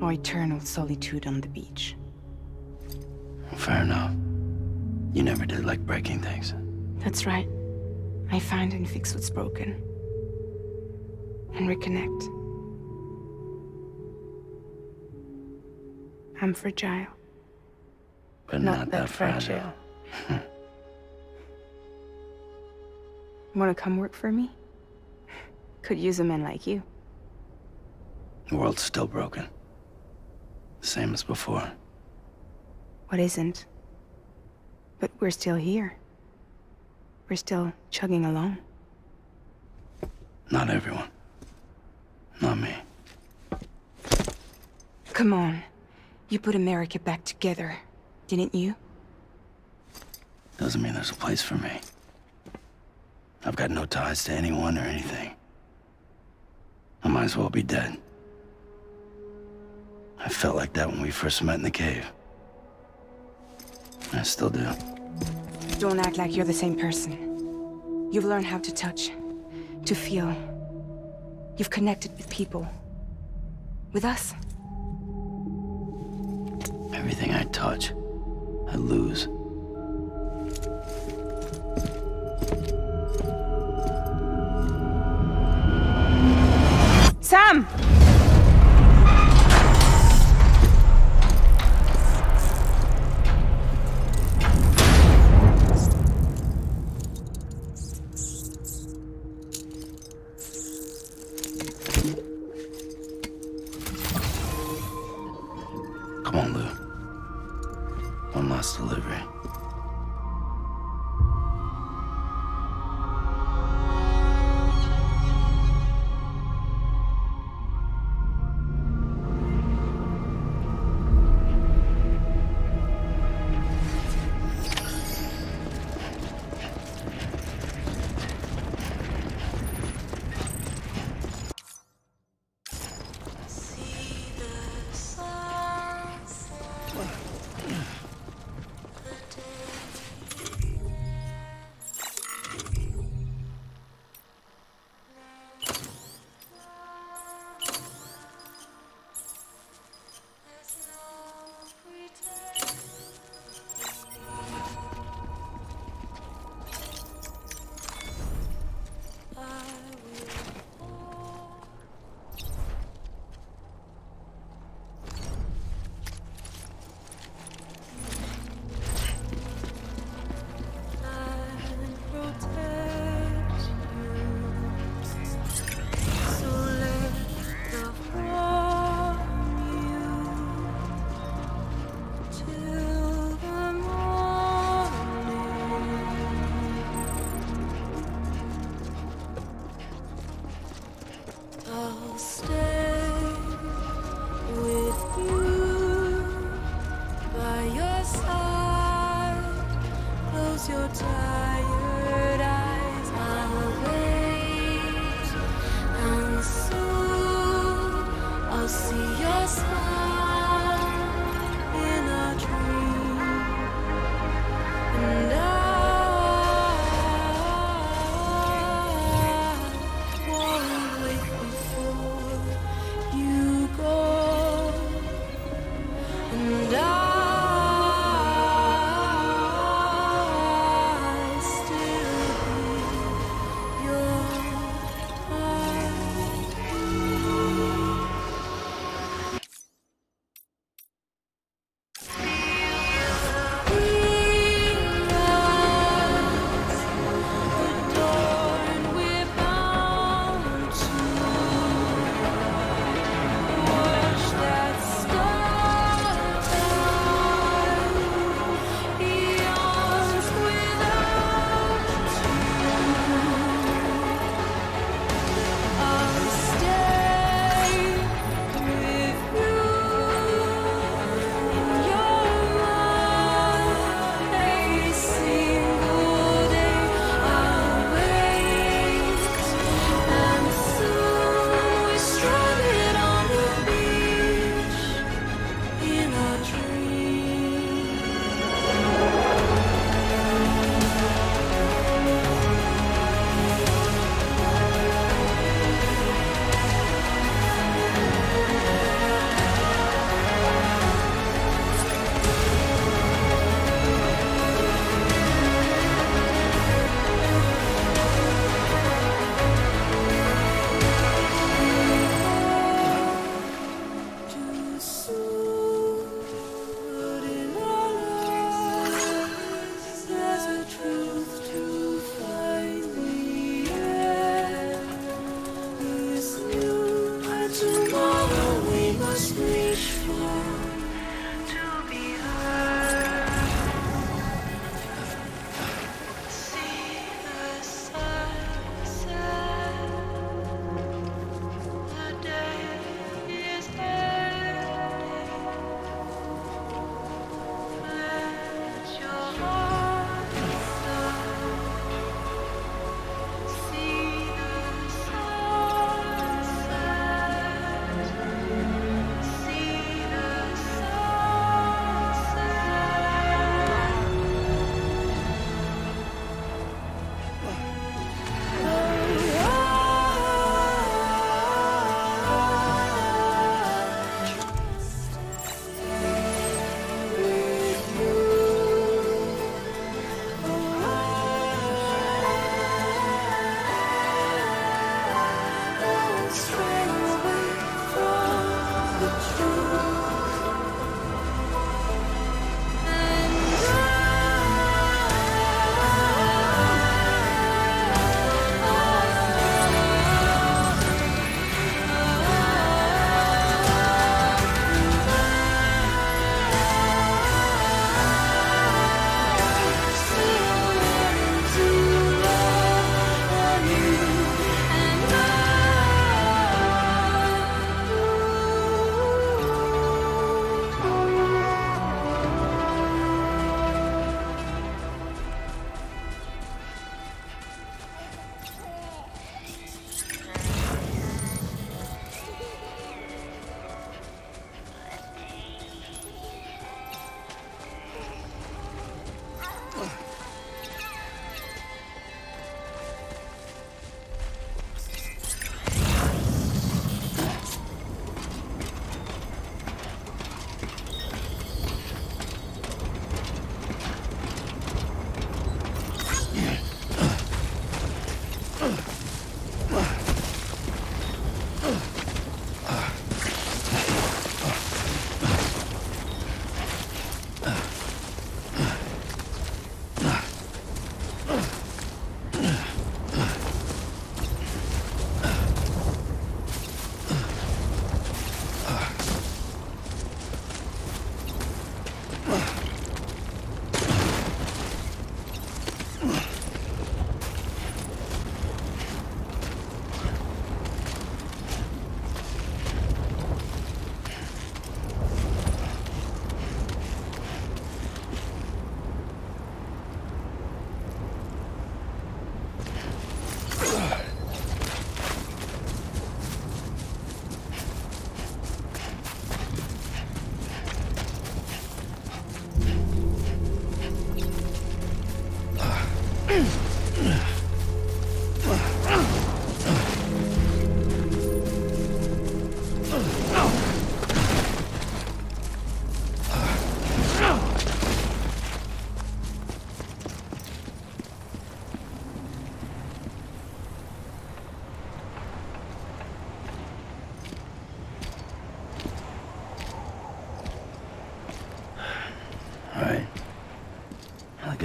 or eternal solitude on the beach. Fair enough. You never did like breaking things. That's right. I find and fix what's broken. And reconnect. I'm fragile. But not that fragile. Wanna come work for me? Could use a man like you. The world's still broken. Same as before. What isn't? But we're still here. We're still chugging along. Not everyone. Not me. Come on. You put America back together, didn't you? Doesn't mean there's a place for me. I've got no ties to anyone or anything. I might as well be dead. I felt like that when we first met in the cave. I still do. Don't act like you're the same person. You've learned how to touch, to feel. You've connected with people. With us. Everything I touch, I lose. Sam! Come on, Lou. One last delivery. Your tired eyes, I'll wait, and soon I'll see your smile.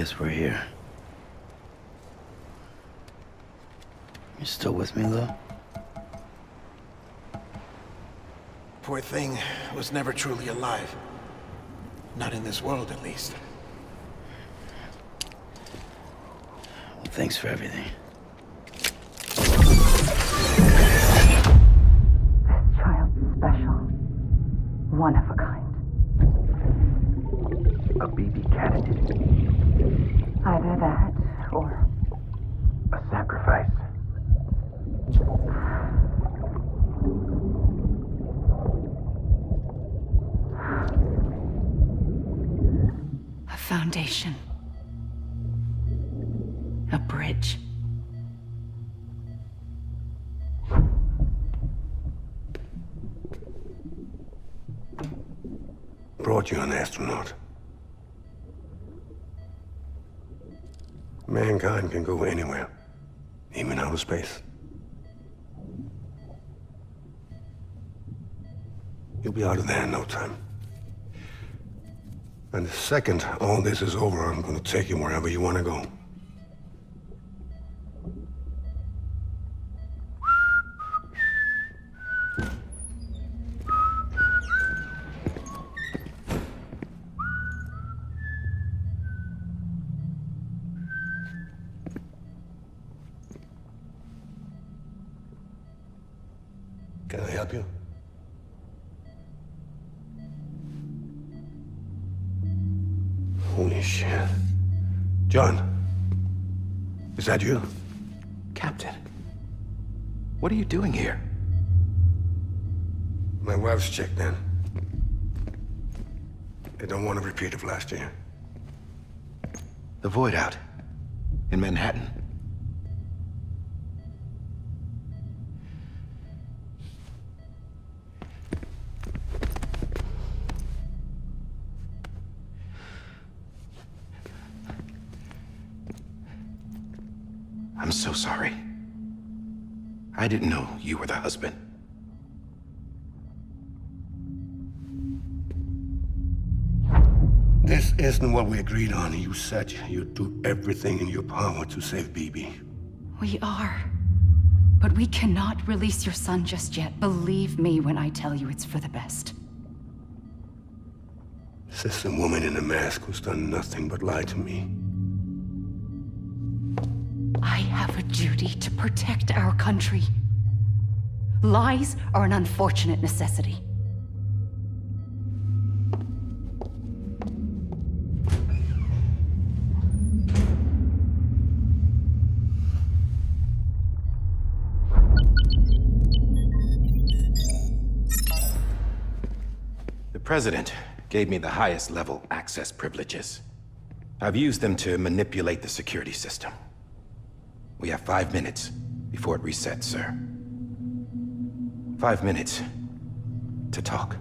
guess we're here. You still with me, Lou? Poor thing was never truly alive. Not in this world, at least. Well, thanks for everything. Child's special. One of a kind. A BB candidate. Either that, or... A sacrifice. a foundation. A bridge. Brought you an astronaut. Mankind can go anywhere, even outer space. You'll be out of there in no time. And the second all this is over, I'm gonna take you wherever you wanna go. Can I help you? Holy shit. John, is that you? Captain, what are you doing here? My wife's checked in. They don't want a repeat of last year. The void out in Manhattan. I'm so sorry. I didn't know you were the husband. This isn't what we agreed on. You said you'd do everything in your power to save BB. We are. But we cannot release your son just yet. Believe me when I tell you it's for the best. This is a woman in a mask who's done nothing but lie to me. I have a duty to protect our country. Lies are an unfortunate necessity. The President gave me the highest level access privileges. I've used them to manipulate the security system. We have 5 minutes before it resets, sir. 5 minutes to talk.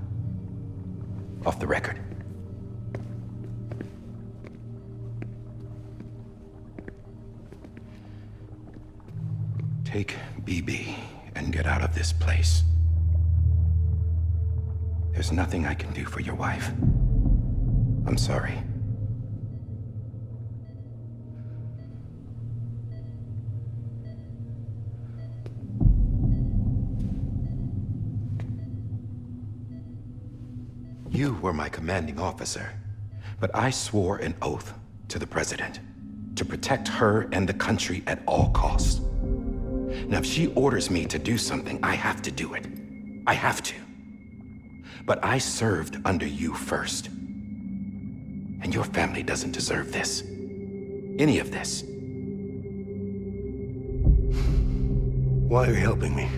Off the record. Take BB and get out of this place. There's nothing I can do for your wife. I'm sorry. You were my commanding officer, but I swore an oath to the President to protect her and the country at all costs. Now, if she orders me to do something, I have to do it. I have to. But I served under you first. And your family doesn't deserve this. Any of this. Why are you helping me?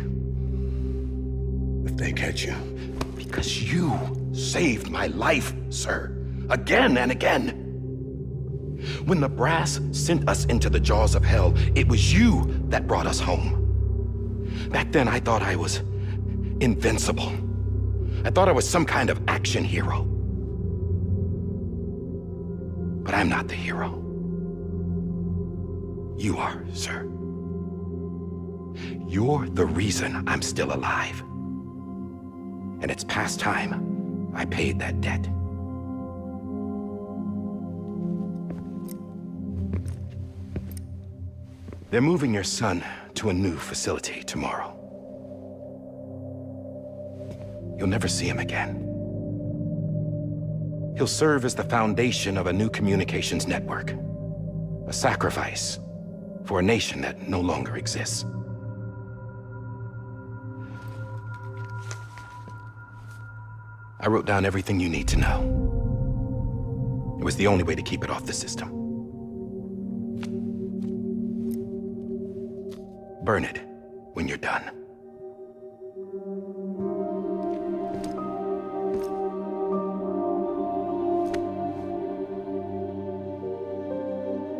If they catch you. Because you saved my life, sir. Again and again. When the brass sent us into the jaws of hell, it was you that brought us home. Back then, I thought I was invincible. I thought I was some kind of action hero. But I'm not the hero. You are, sir. You're the reason I'm still alive. And it's past time I paid that debt. They're moving your son to a new facility tomorrow. You'll never see him again. He'll serve as the foundation of a new communications network. A sacrifice for a nation that no longer exists. I wrote down everything you need to know. It was the only way to keep it off the system. Burn it when you're done.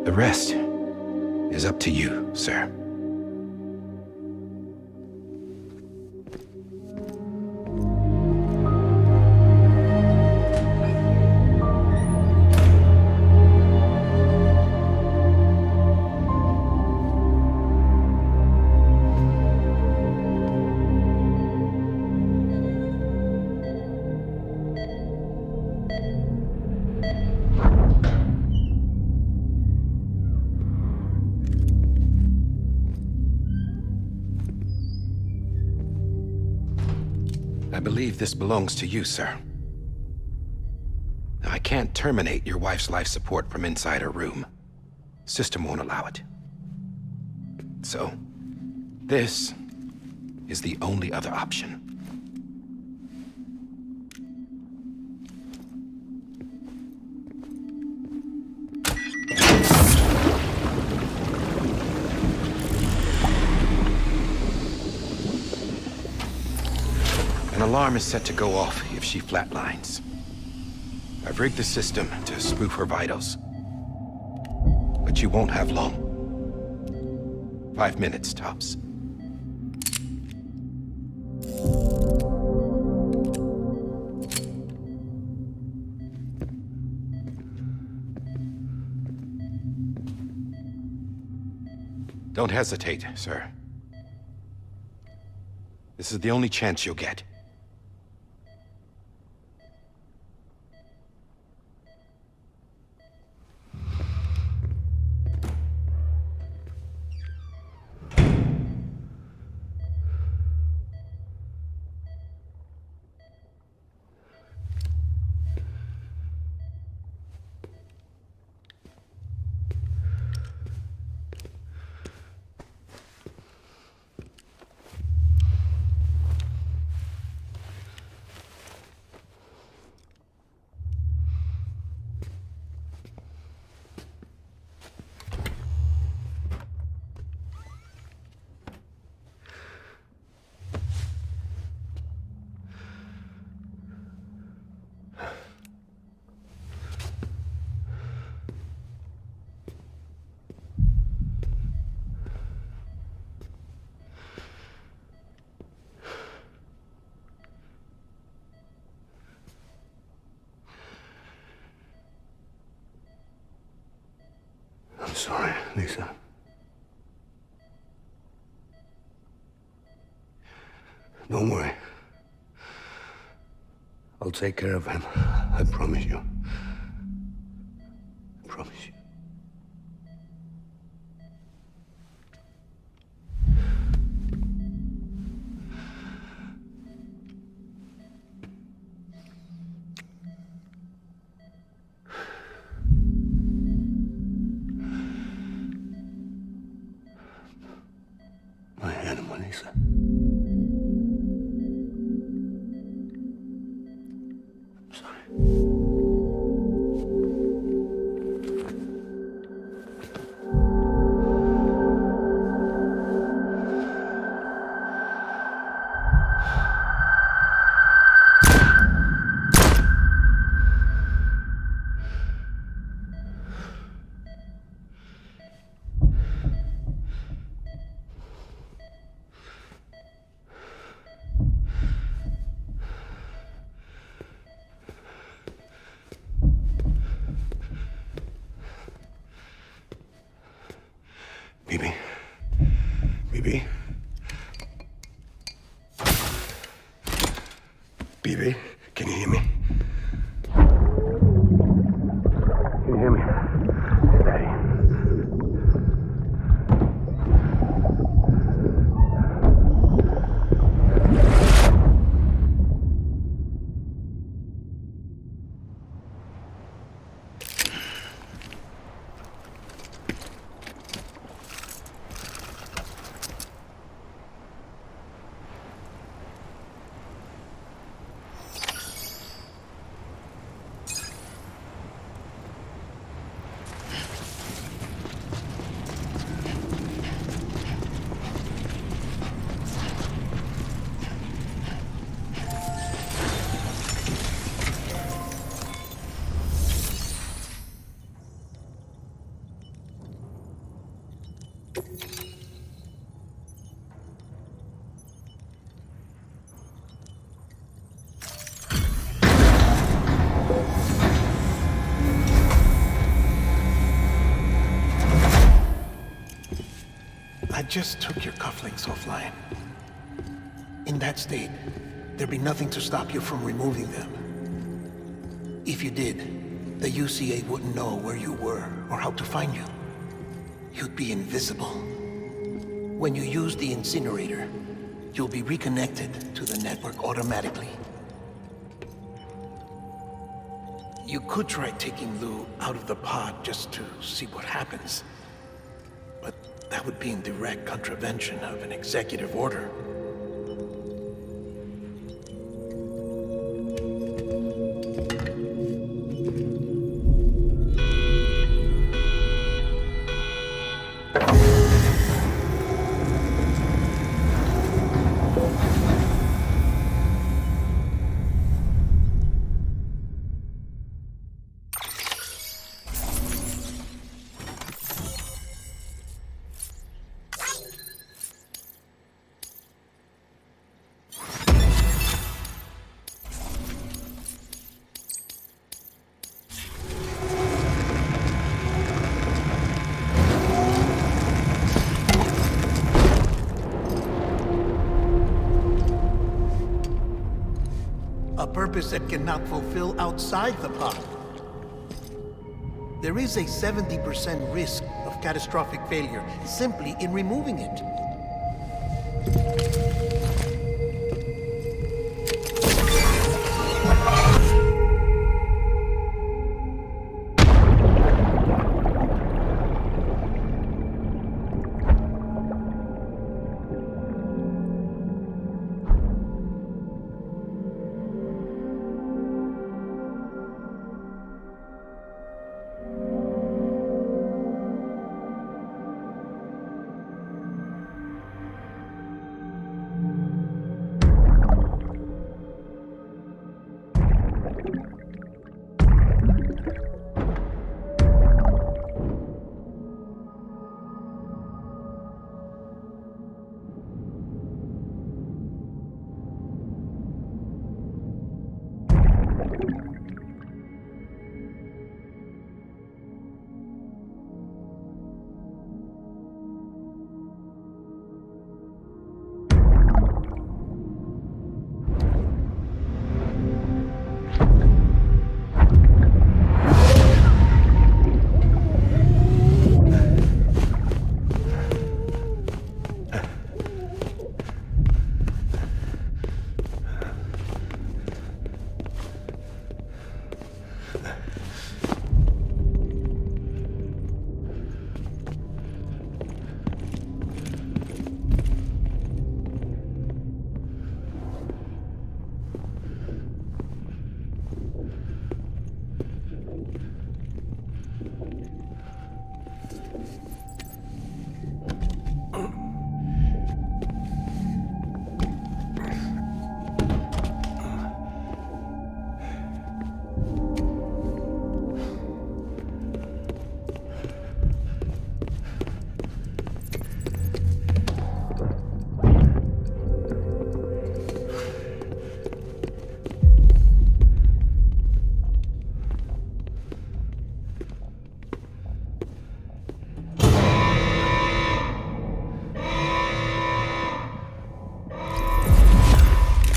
The rest is up to you, sir. I believe this belongs to you, sir. I can't terminate your wife's life support from inside her room. System won't allow it. So, this is the only other option. An alarm is set to go off if she flatlines. I've rigged the system to spoof her vitals. But you won't have long. 5 minutes, tops. Don't hesitate, sir. This is the only chance you'll get. I'm sorry, Lisa. Don't worry. I'll take care of him. I promise you. I promise you. My animal, Lisa. I'm sorry. Bibi. Bibi. Bibi, can you hear me? Can you hear me? Steady. just took your cufflinks offline. In that state, there'd be nothing to stop you from removing them. If you did, the UCA wouldn't know where you were or how to find you. You'd be invisible. When you use the incinerator, you'll be reconnected to the network automatically. You could try taking Lou out of the pod just to see what happens. But that would be in direct contravention of an executive order. A purpose that cannot fulfill outside the pod. There is a 70% risk of catastrophic failure simply in removing it.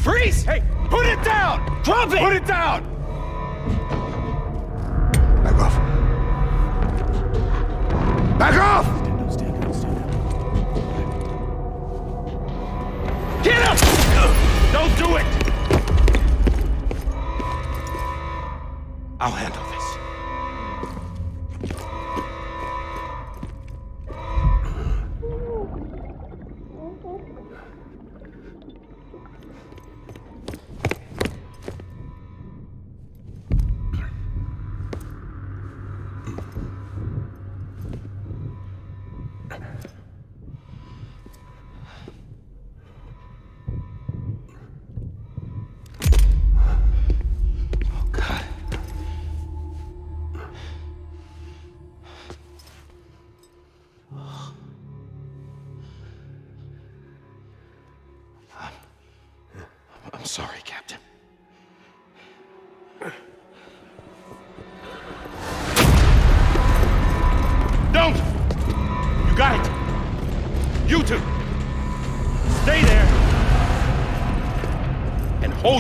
Freeze! Hey, put it down! Drop it! Put it down! Back off. Back off! Get him! Don't do it! I'll handle this.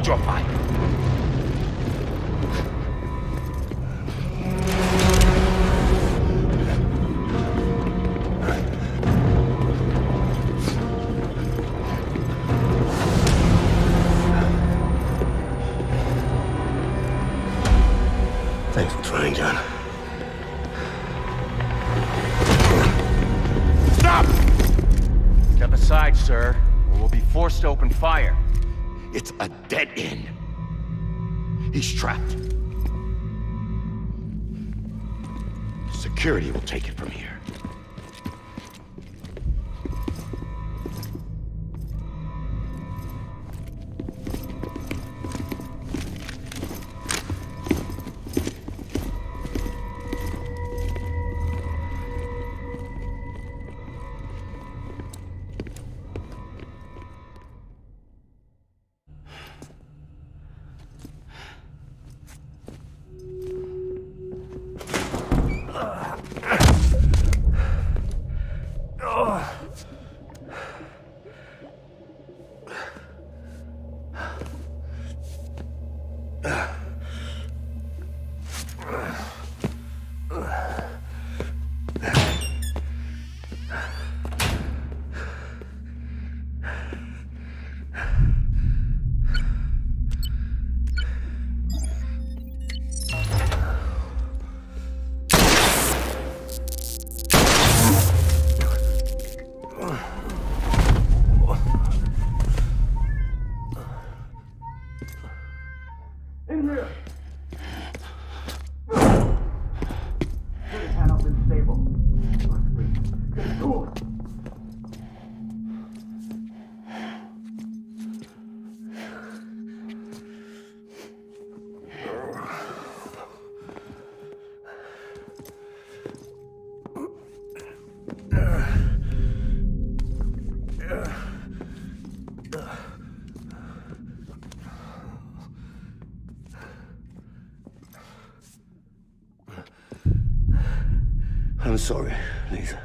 Hold your fire. Thanks for trying, John. Stop! Step aside, sir, or we'll be forced to open fire. It's a dead end. He's trapped. Security will take it from here. I'm sorry, Lisa.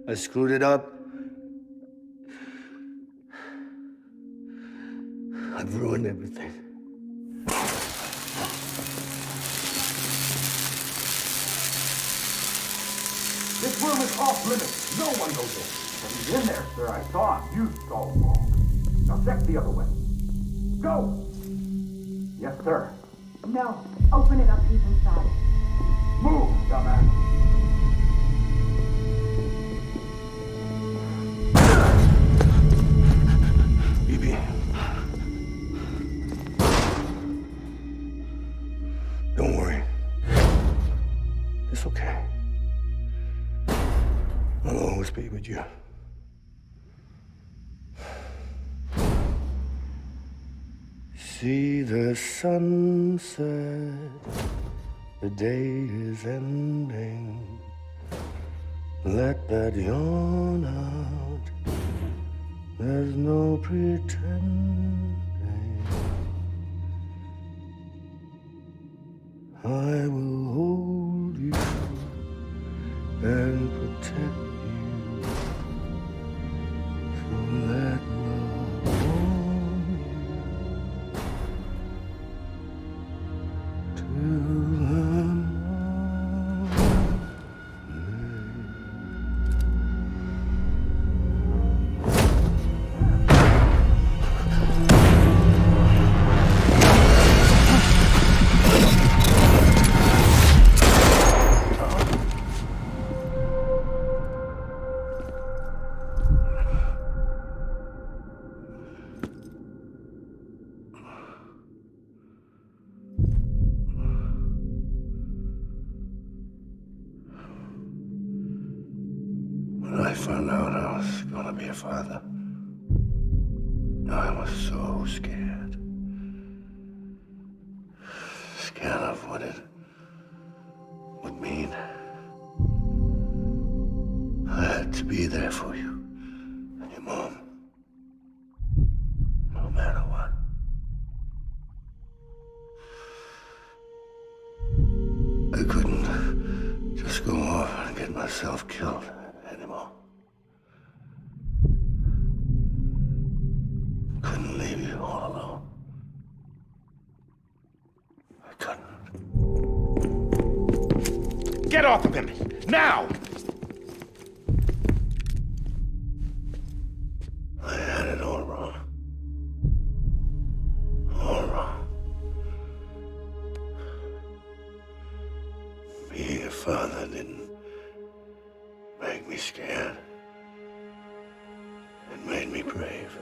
I screwed it up. I've ruined everything. This room is off limits. No one goes in. But he's in there, sir. I saw him. You saw him wrong. Now check the other way. Go! Yes, sir. No. Open it up. He's inside. Move, dumbass. Bibi. Don't worry. It's okay. I'll always be with you. See the sunset, the day is ending. Let that yawn out, there's no pretending. I will hold you and protect you. So let love warm you till I'm When I found out I was gonna be a father, I was so scared. Scared of what it would mean. I had to be there for you and your mom, no matter what. I couldn't just go off and get myself killed anymore. Get off of him! Now! I had it all wrong. All wrong. Being a father didn't make me scared. It made me brave.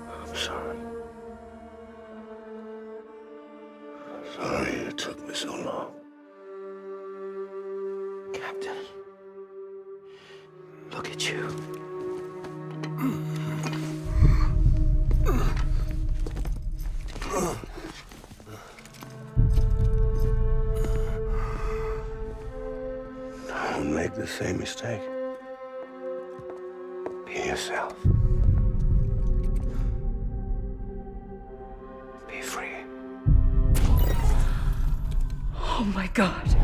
I'm sorry. Sorry it took me so long. Captain, look at you. Don't make the same mistake. Be yourself. Be free. Oh my God.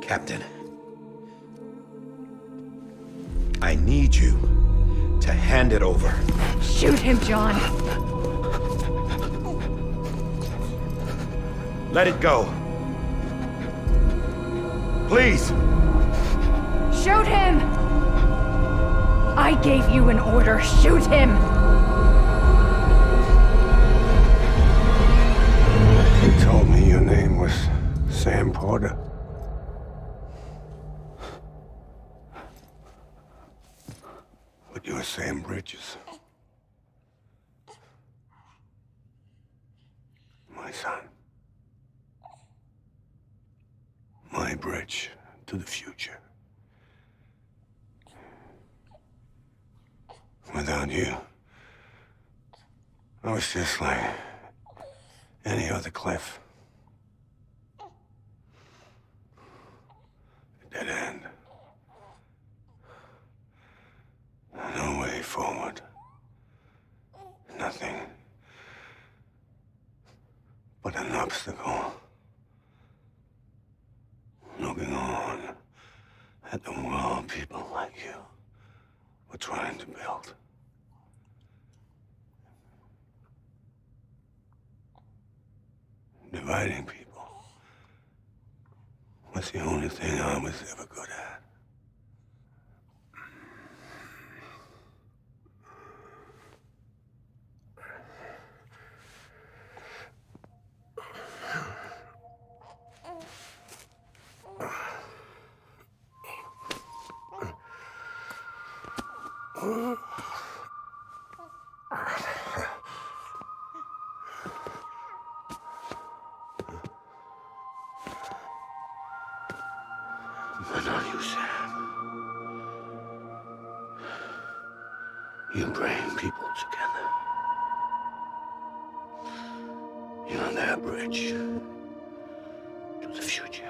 Captain, I need you to hand it over. Shoot him, John. Let it go. Please. Shoot him! I gave you an order. Shoot him! You told me your name was Sam Porter. But you're Sam Bridges. My son. My bridge to the future. Without you, I was just like any other Cliff. A dead end. No way forward. Nothing but an obstacle. Looking on at the world people like you were trying to build. Dividing people was the only thing I was ever good at. But not you, Sam. You bring people together. You're their bridge to the future.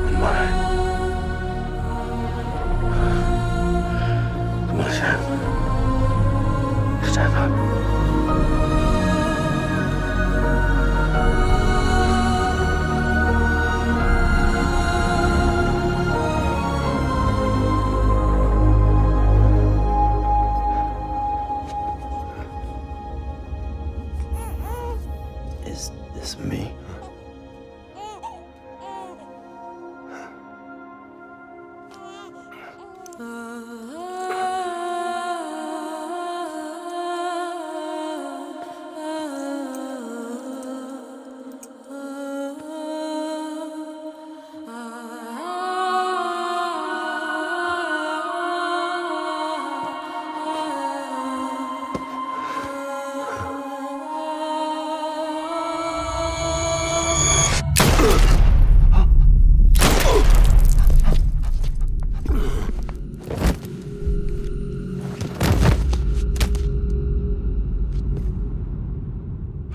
And mine. Come on, Sam. Stand up. Is this me?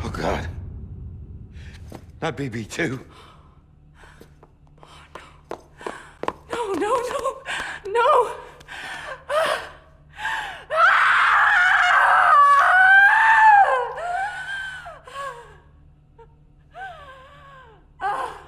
Oh, God. Not BB2. No, no, no, no! Ah!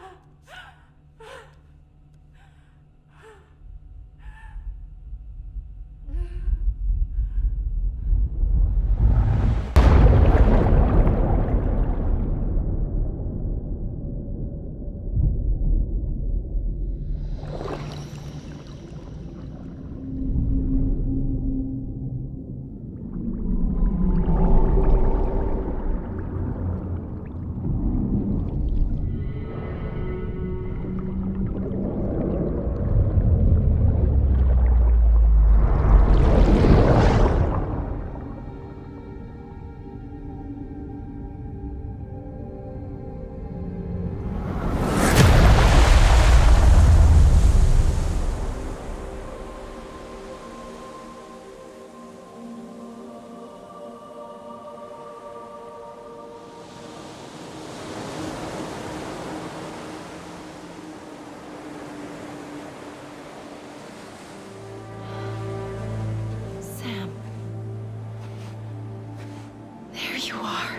you are.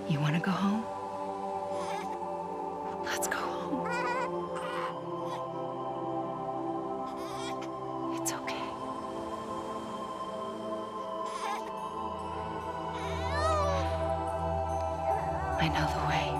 You want to go home? Let's go home. It's okay. I know the way.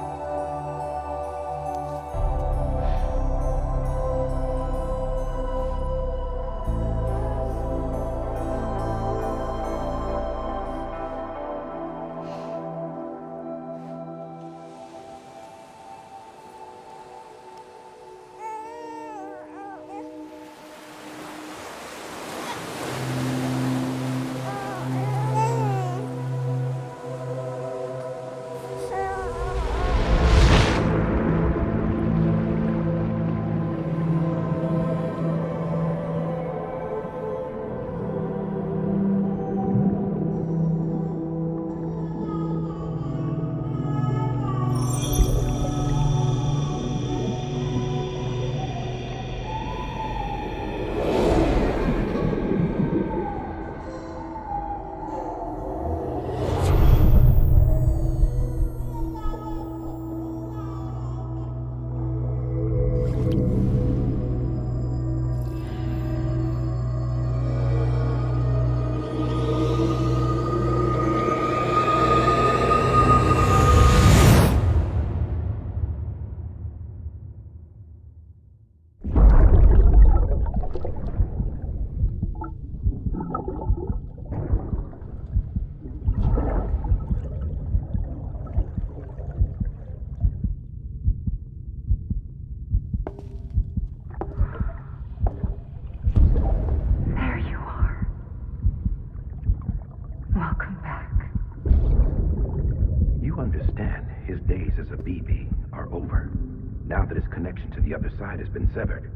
Now that his connection to the other side has been severed.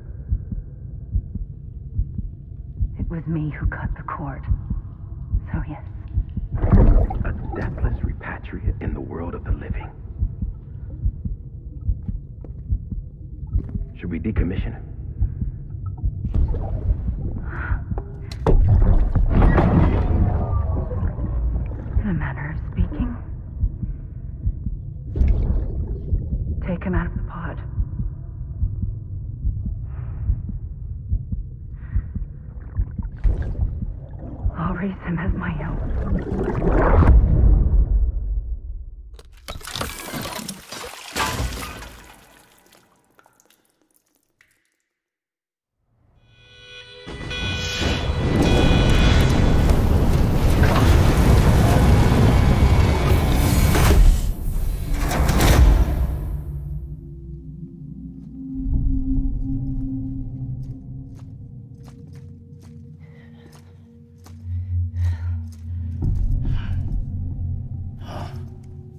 It was me who cut the cord. So yes. A deathless repatriate in the world of the living. Should we decommission him? In a manner of speaking. Take him out of the pod. I'll raise him as my own.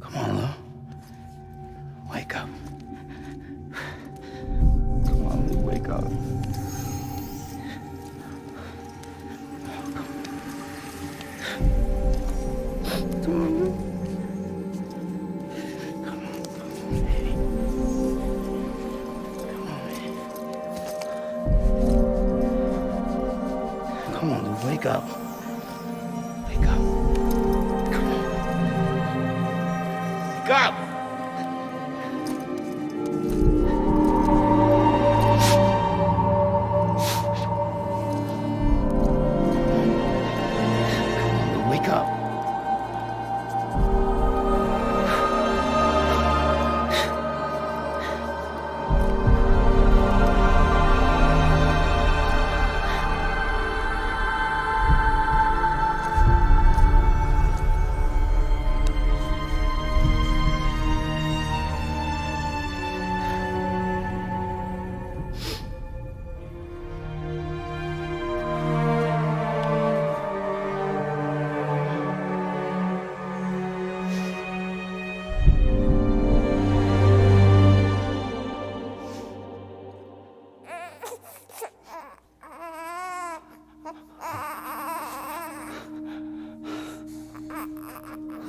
Come on, Lou, wake up. Wake up. Come on. Wake up!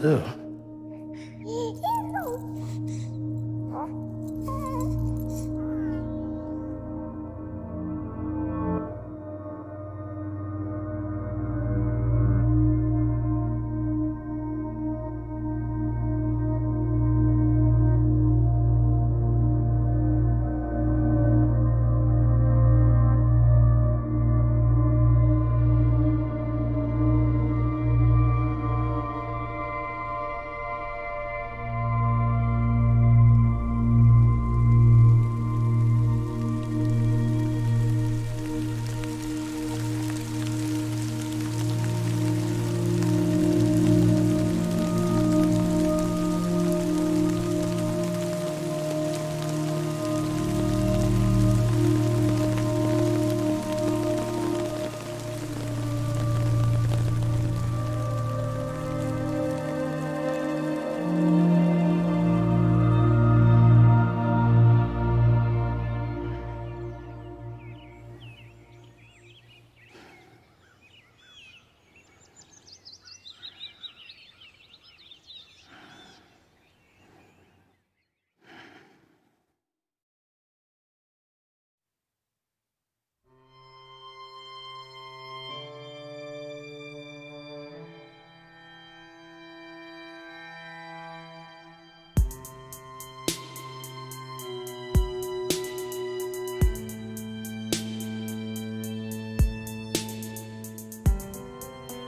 Ew.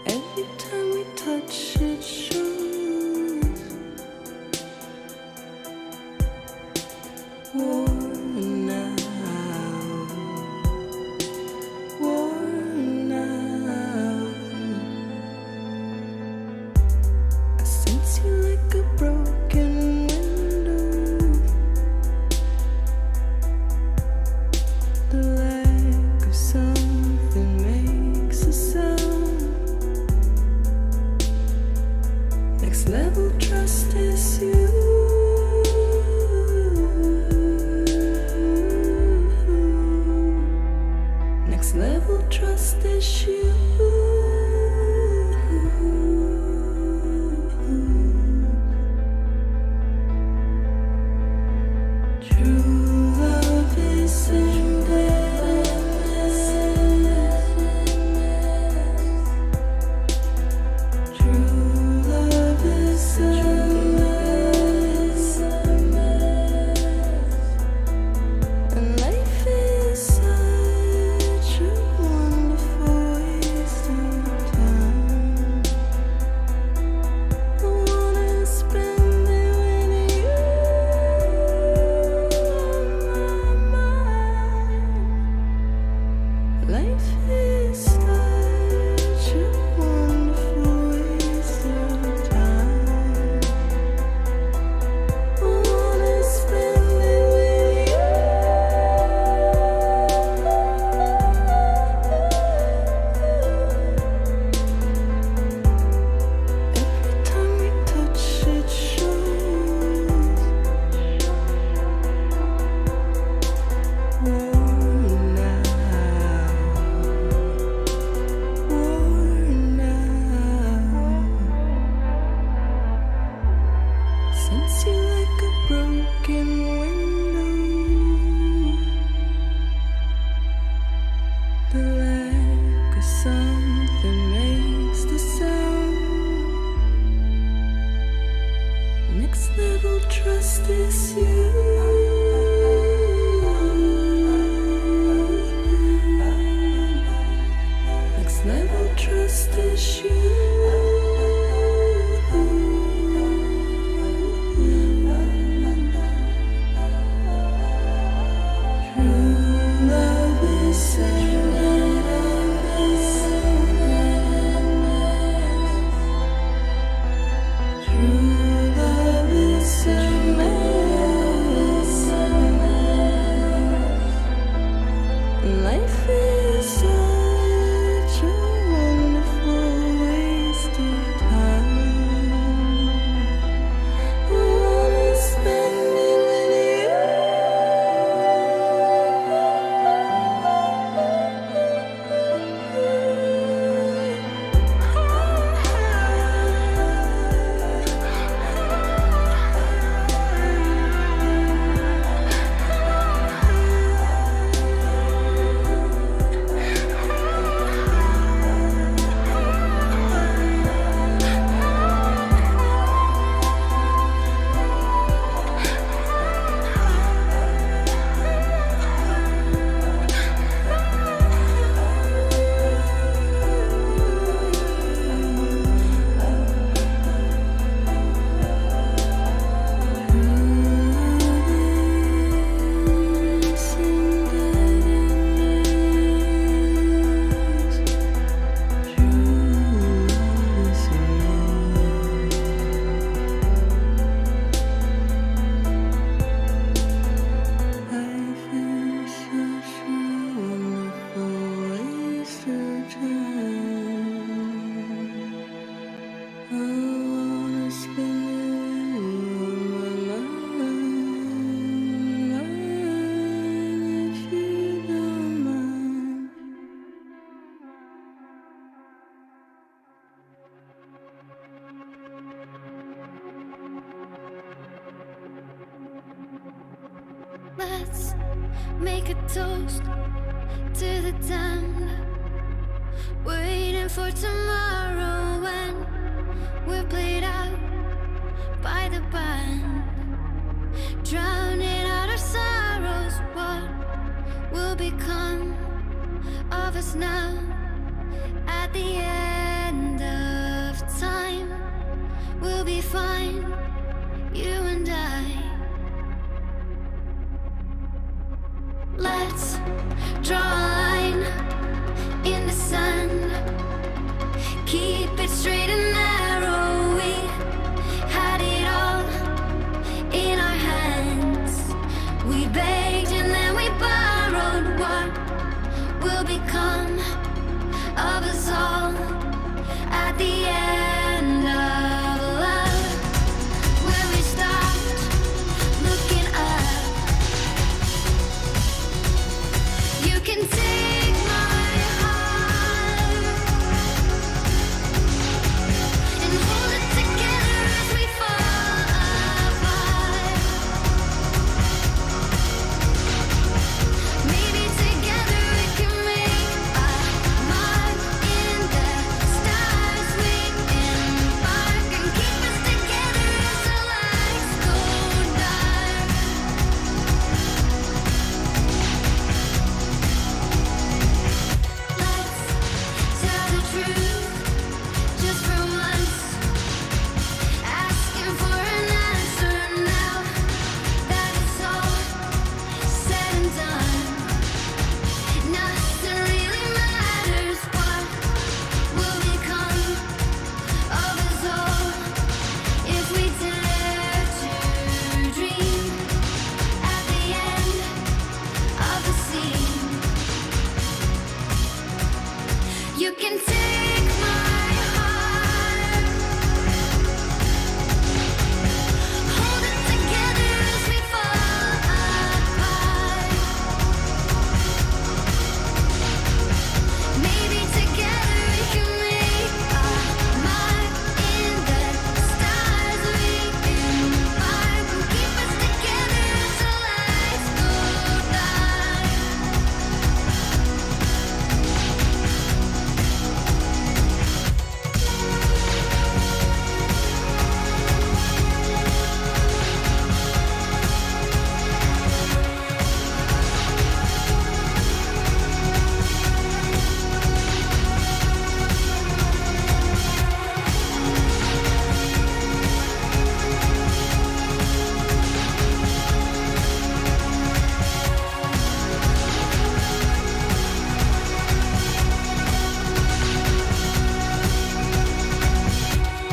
Every time we touch it shows worn out, worn out. I sense you like a broken window, the lack of something makes a sound. Next level trust is you. Next level trust is you. True love is in True love is a mess, and life is such a wonderful waste of time. I wanna spend it with you on my mind. Life is such a wonderful waste of time. I wanna spend it with you. Every time we touch it shows worn out, worn out. Sense you like a broken window, the lack of something makes the sound. Next level trust is you. Next level trust is you. True love is a mess. True love is a mess. Life is such a wonderful waste of time. I wanna spend it with you. Let's make a toast to the damned, waiting for tomorrow when we're played out by the band, drowning out our sorrows. What will become of us now at the end of time? We'll be fine, you and I. Let's draw a line in the sand, keep it straight and narrow. We had it all in our hands. We begged and then we borrowed. What will become of us all at the end of love? When we stopped looking up, you can take my heart and hold it together as we fall apart. Maybe together we can make a mark in the stars. We embark and keep us together as the lights go dark. Let's tell the truth just for once, asking for an answer now that it's all said and done. Nothing really matters. What will become of us all if we dare to dream at the end of the scene? You can take my heart, hold it together as we fall apart. Maybe together we can make a mark in the stars. We embark and keep us together as the lights go dark.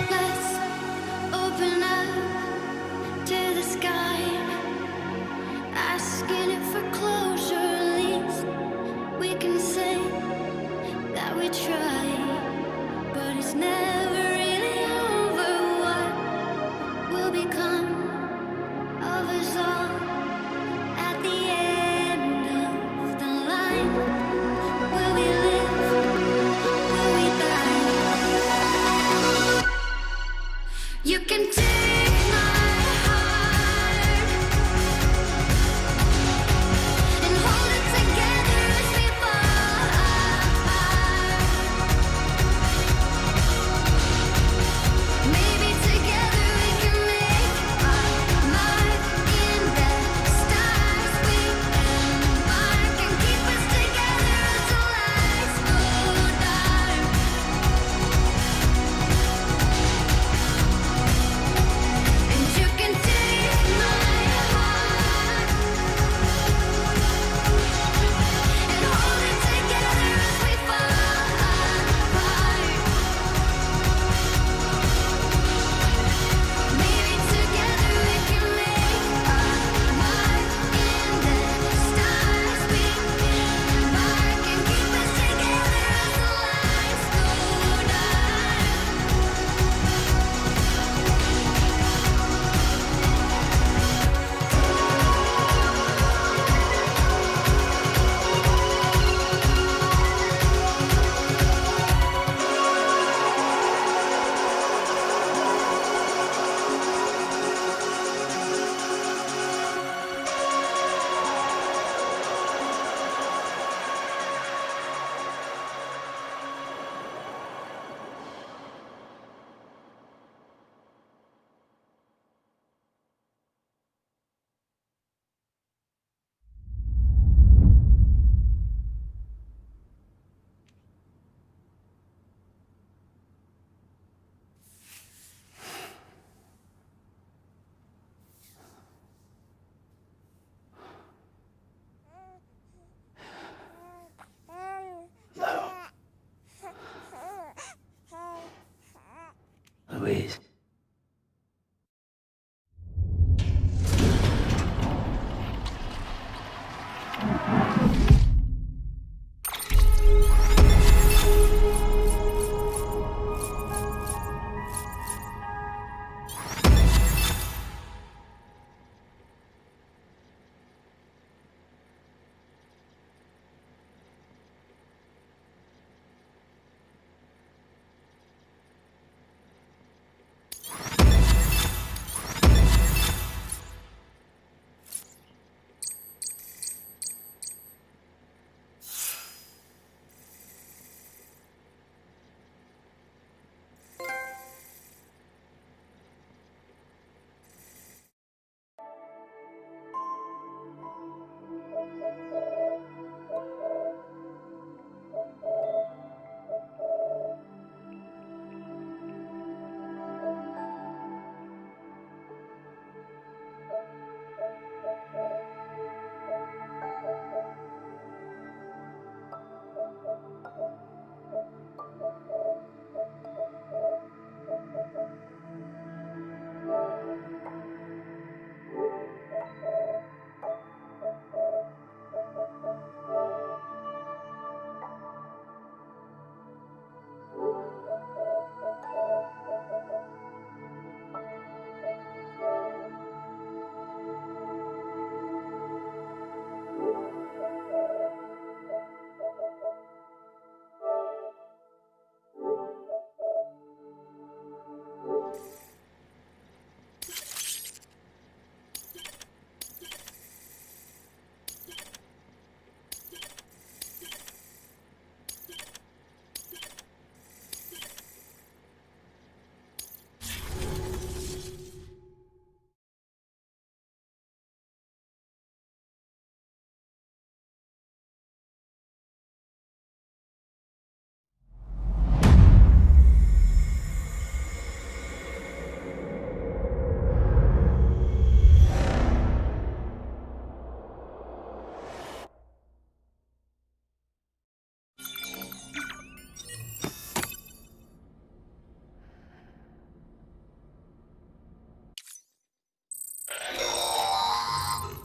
Let's open up to the sky, asking it for closure. At least we can say that we tried, but it's never really over. What will become of us all at the end of the line? Will we live? Will we die? You can take my heart and hold it together as we fall apart. Maybe together we can make a mark in the stars. We embark and keep us together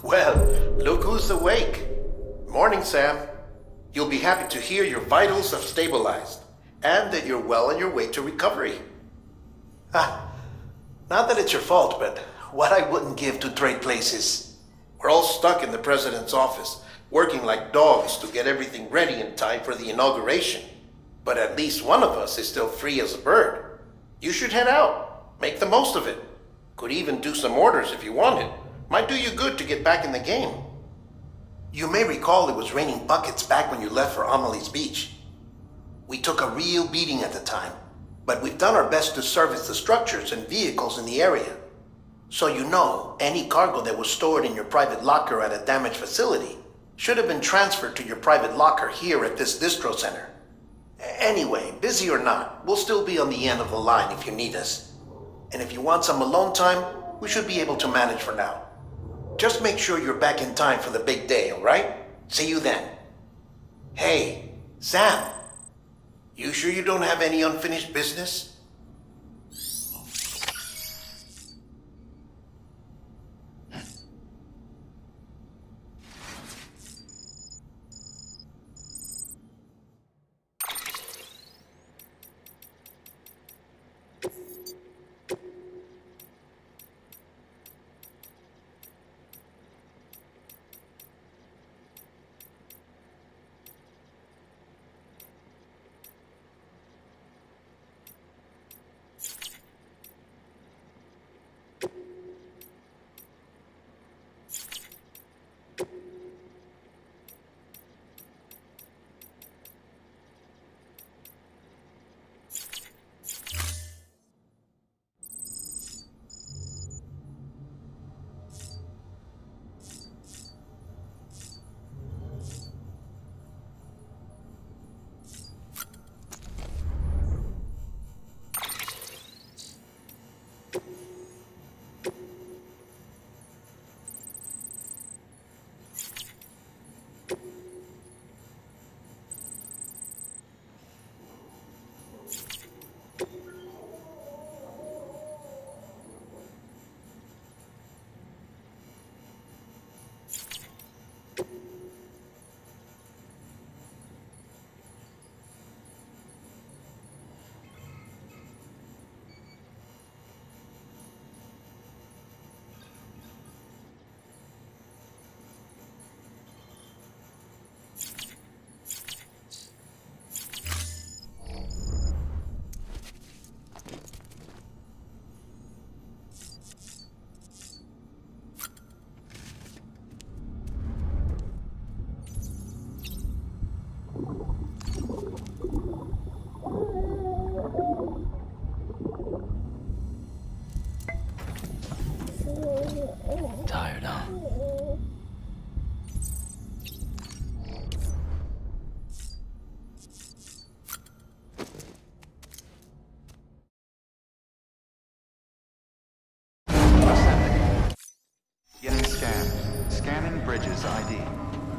Well, look who's awake. Morning, Sam. You'll be happy to hear your vitals have stabilized, and that you're well on your way to recovery. Not that it's your fault, but what I wouldn't give to trade places. We're all stuck in the president's office, working like dogs to get everything ready in time for the inauguration. But at least one of us is still free as a bird. You should head out. Make the most of it. Could even do some orders if you wanted. Might do you good to get back in the game. You may recall it was raining buckets back when you left for Amelie's Beach. We took a real beating at the time, but we've done our best to service the structures and vehicles in the area. So you know, any cargo that was stored in your private locker at a damaged facility should have been transferred to your private locker here at this distro center. Anyway, busy or not, we'll still be on the end of the line if you need us. And if you want some alone time, we should be able to manage for now. Just make sure you're back in time for the big day, all right? See you then. Hey, Sam. You sure you don't have any unfinished business?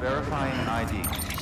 Verifying ID.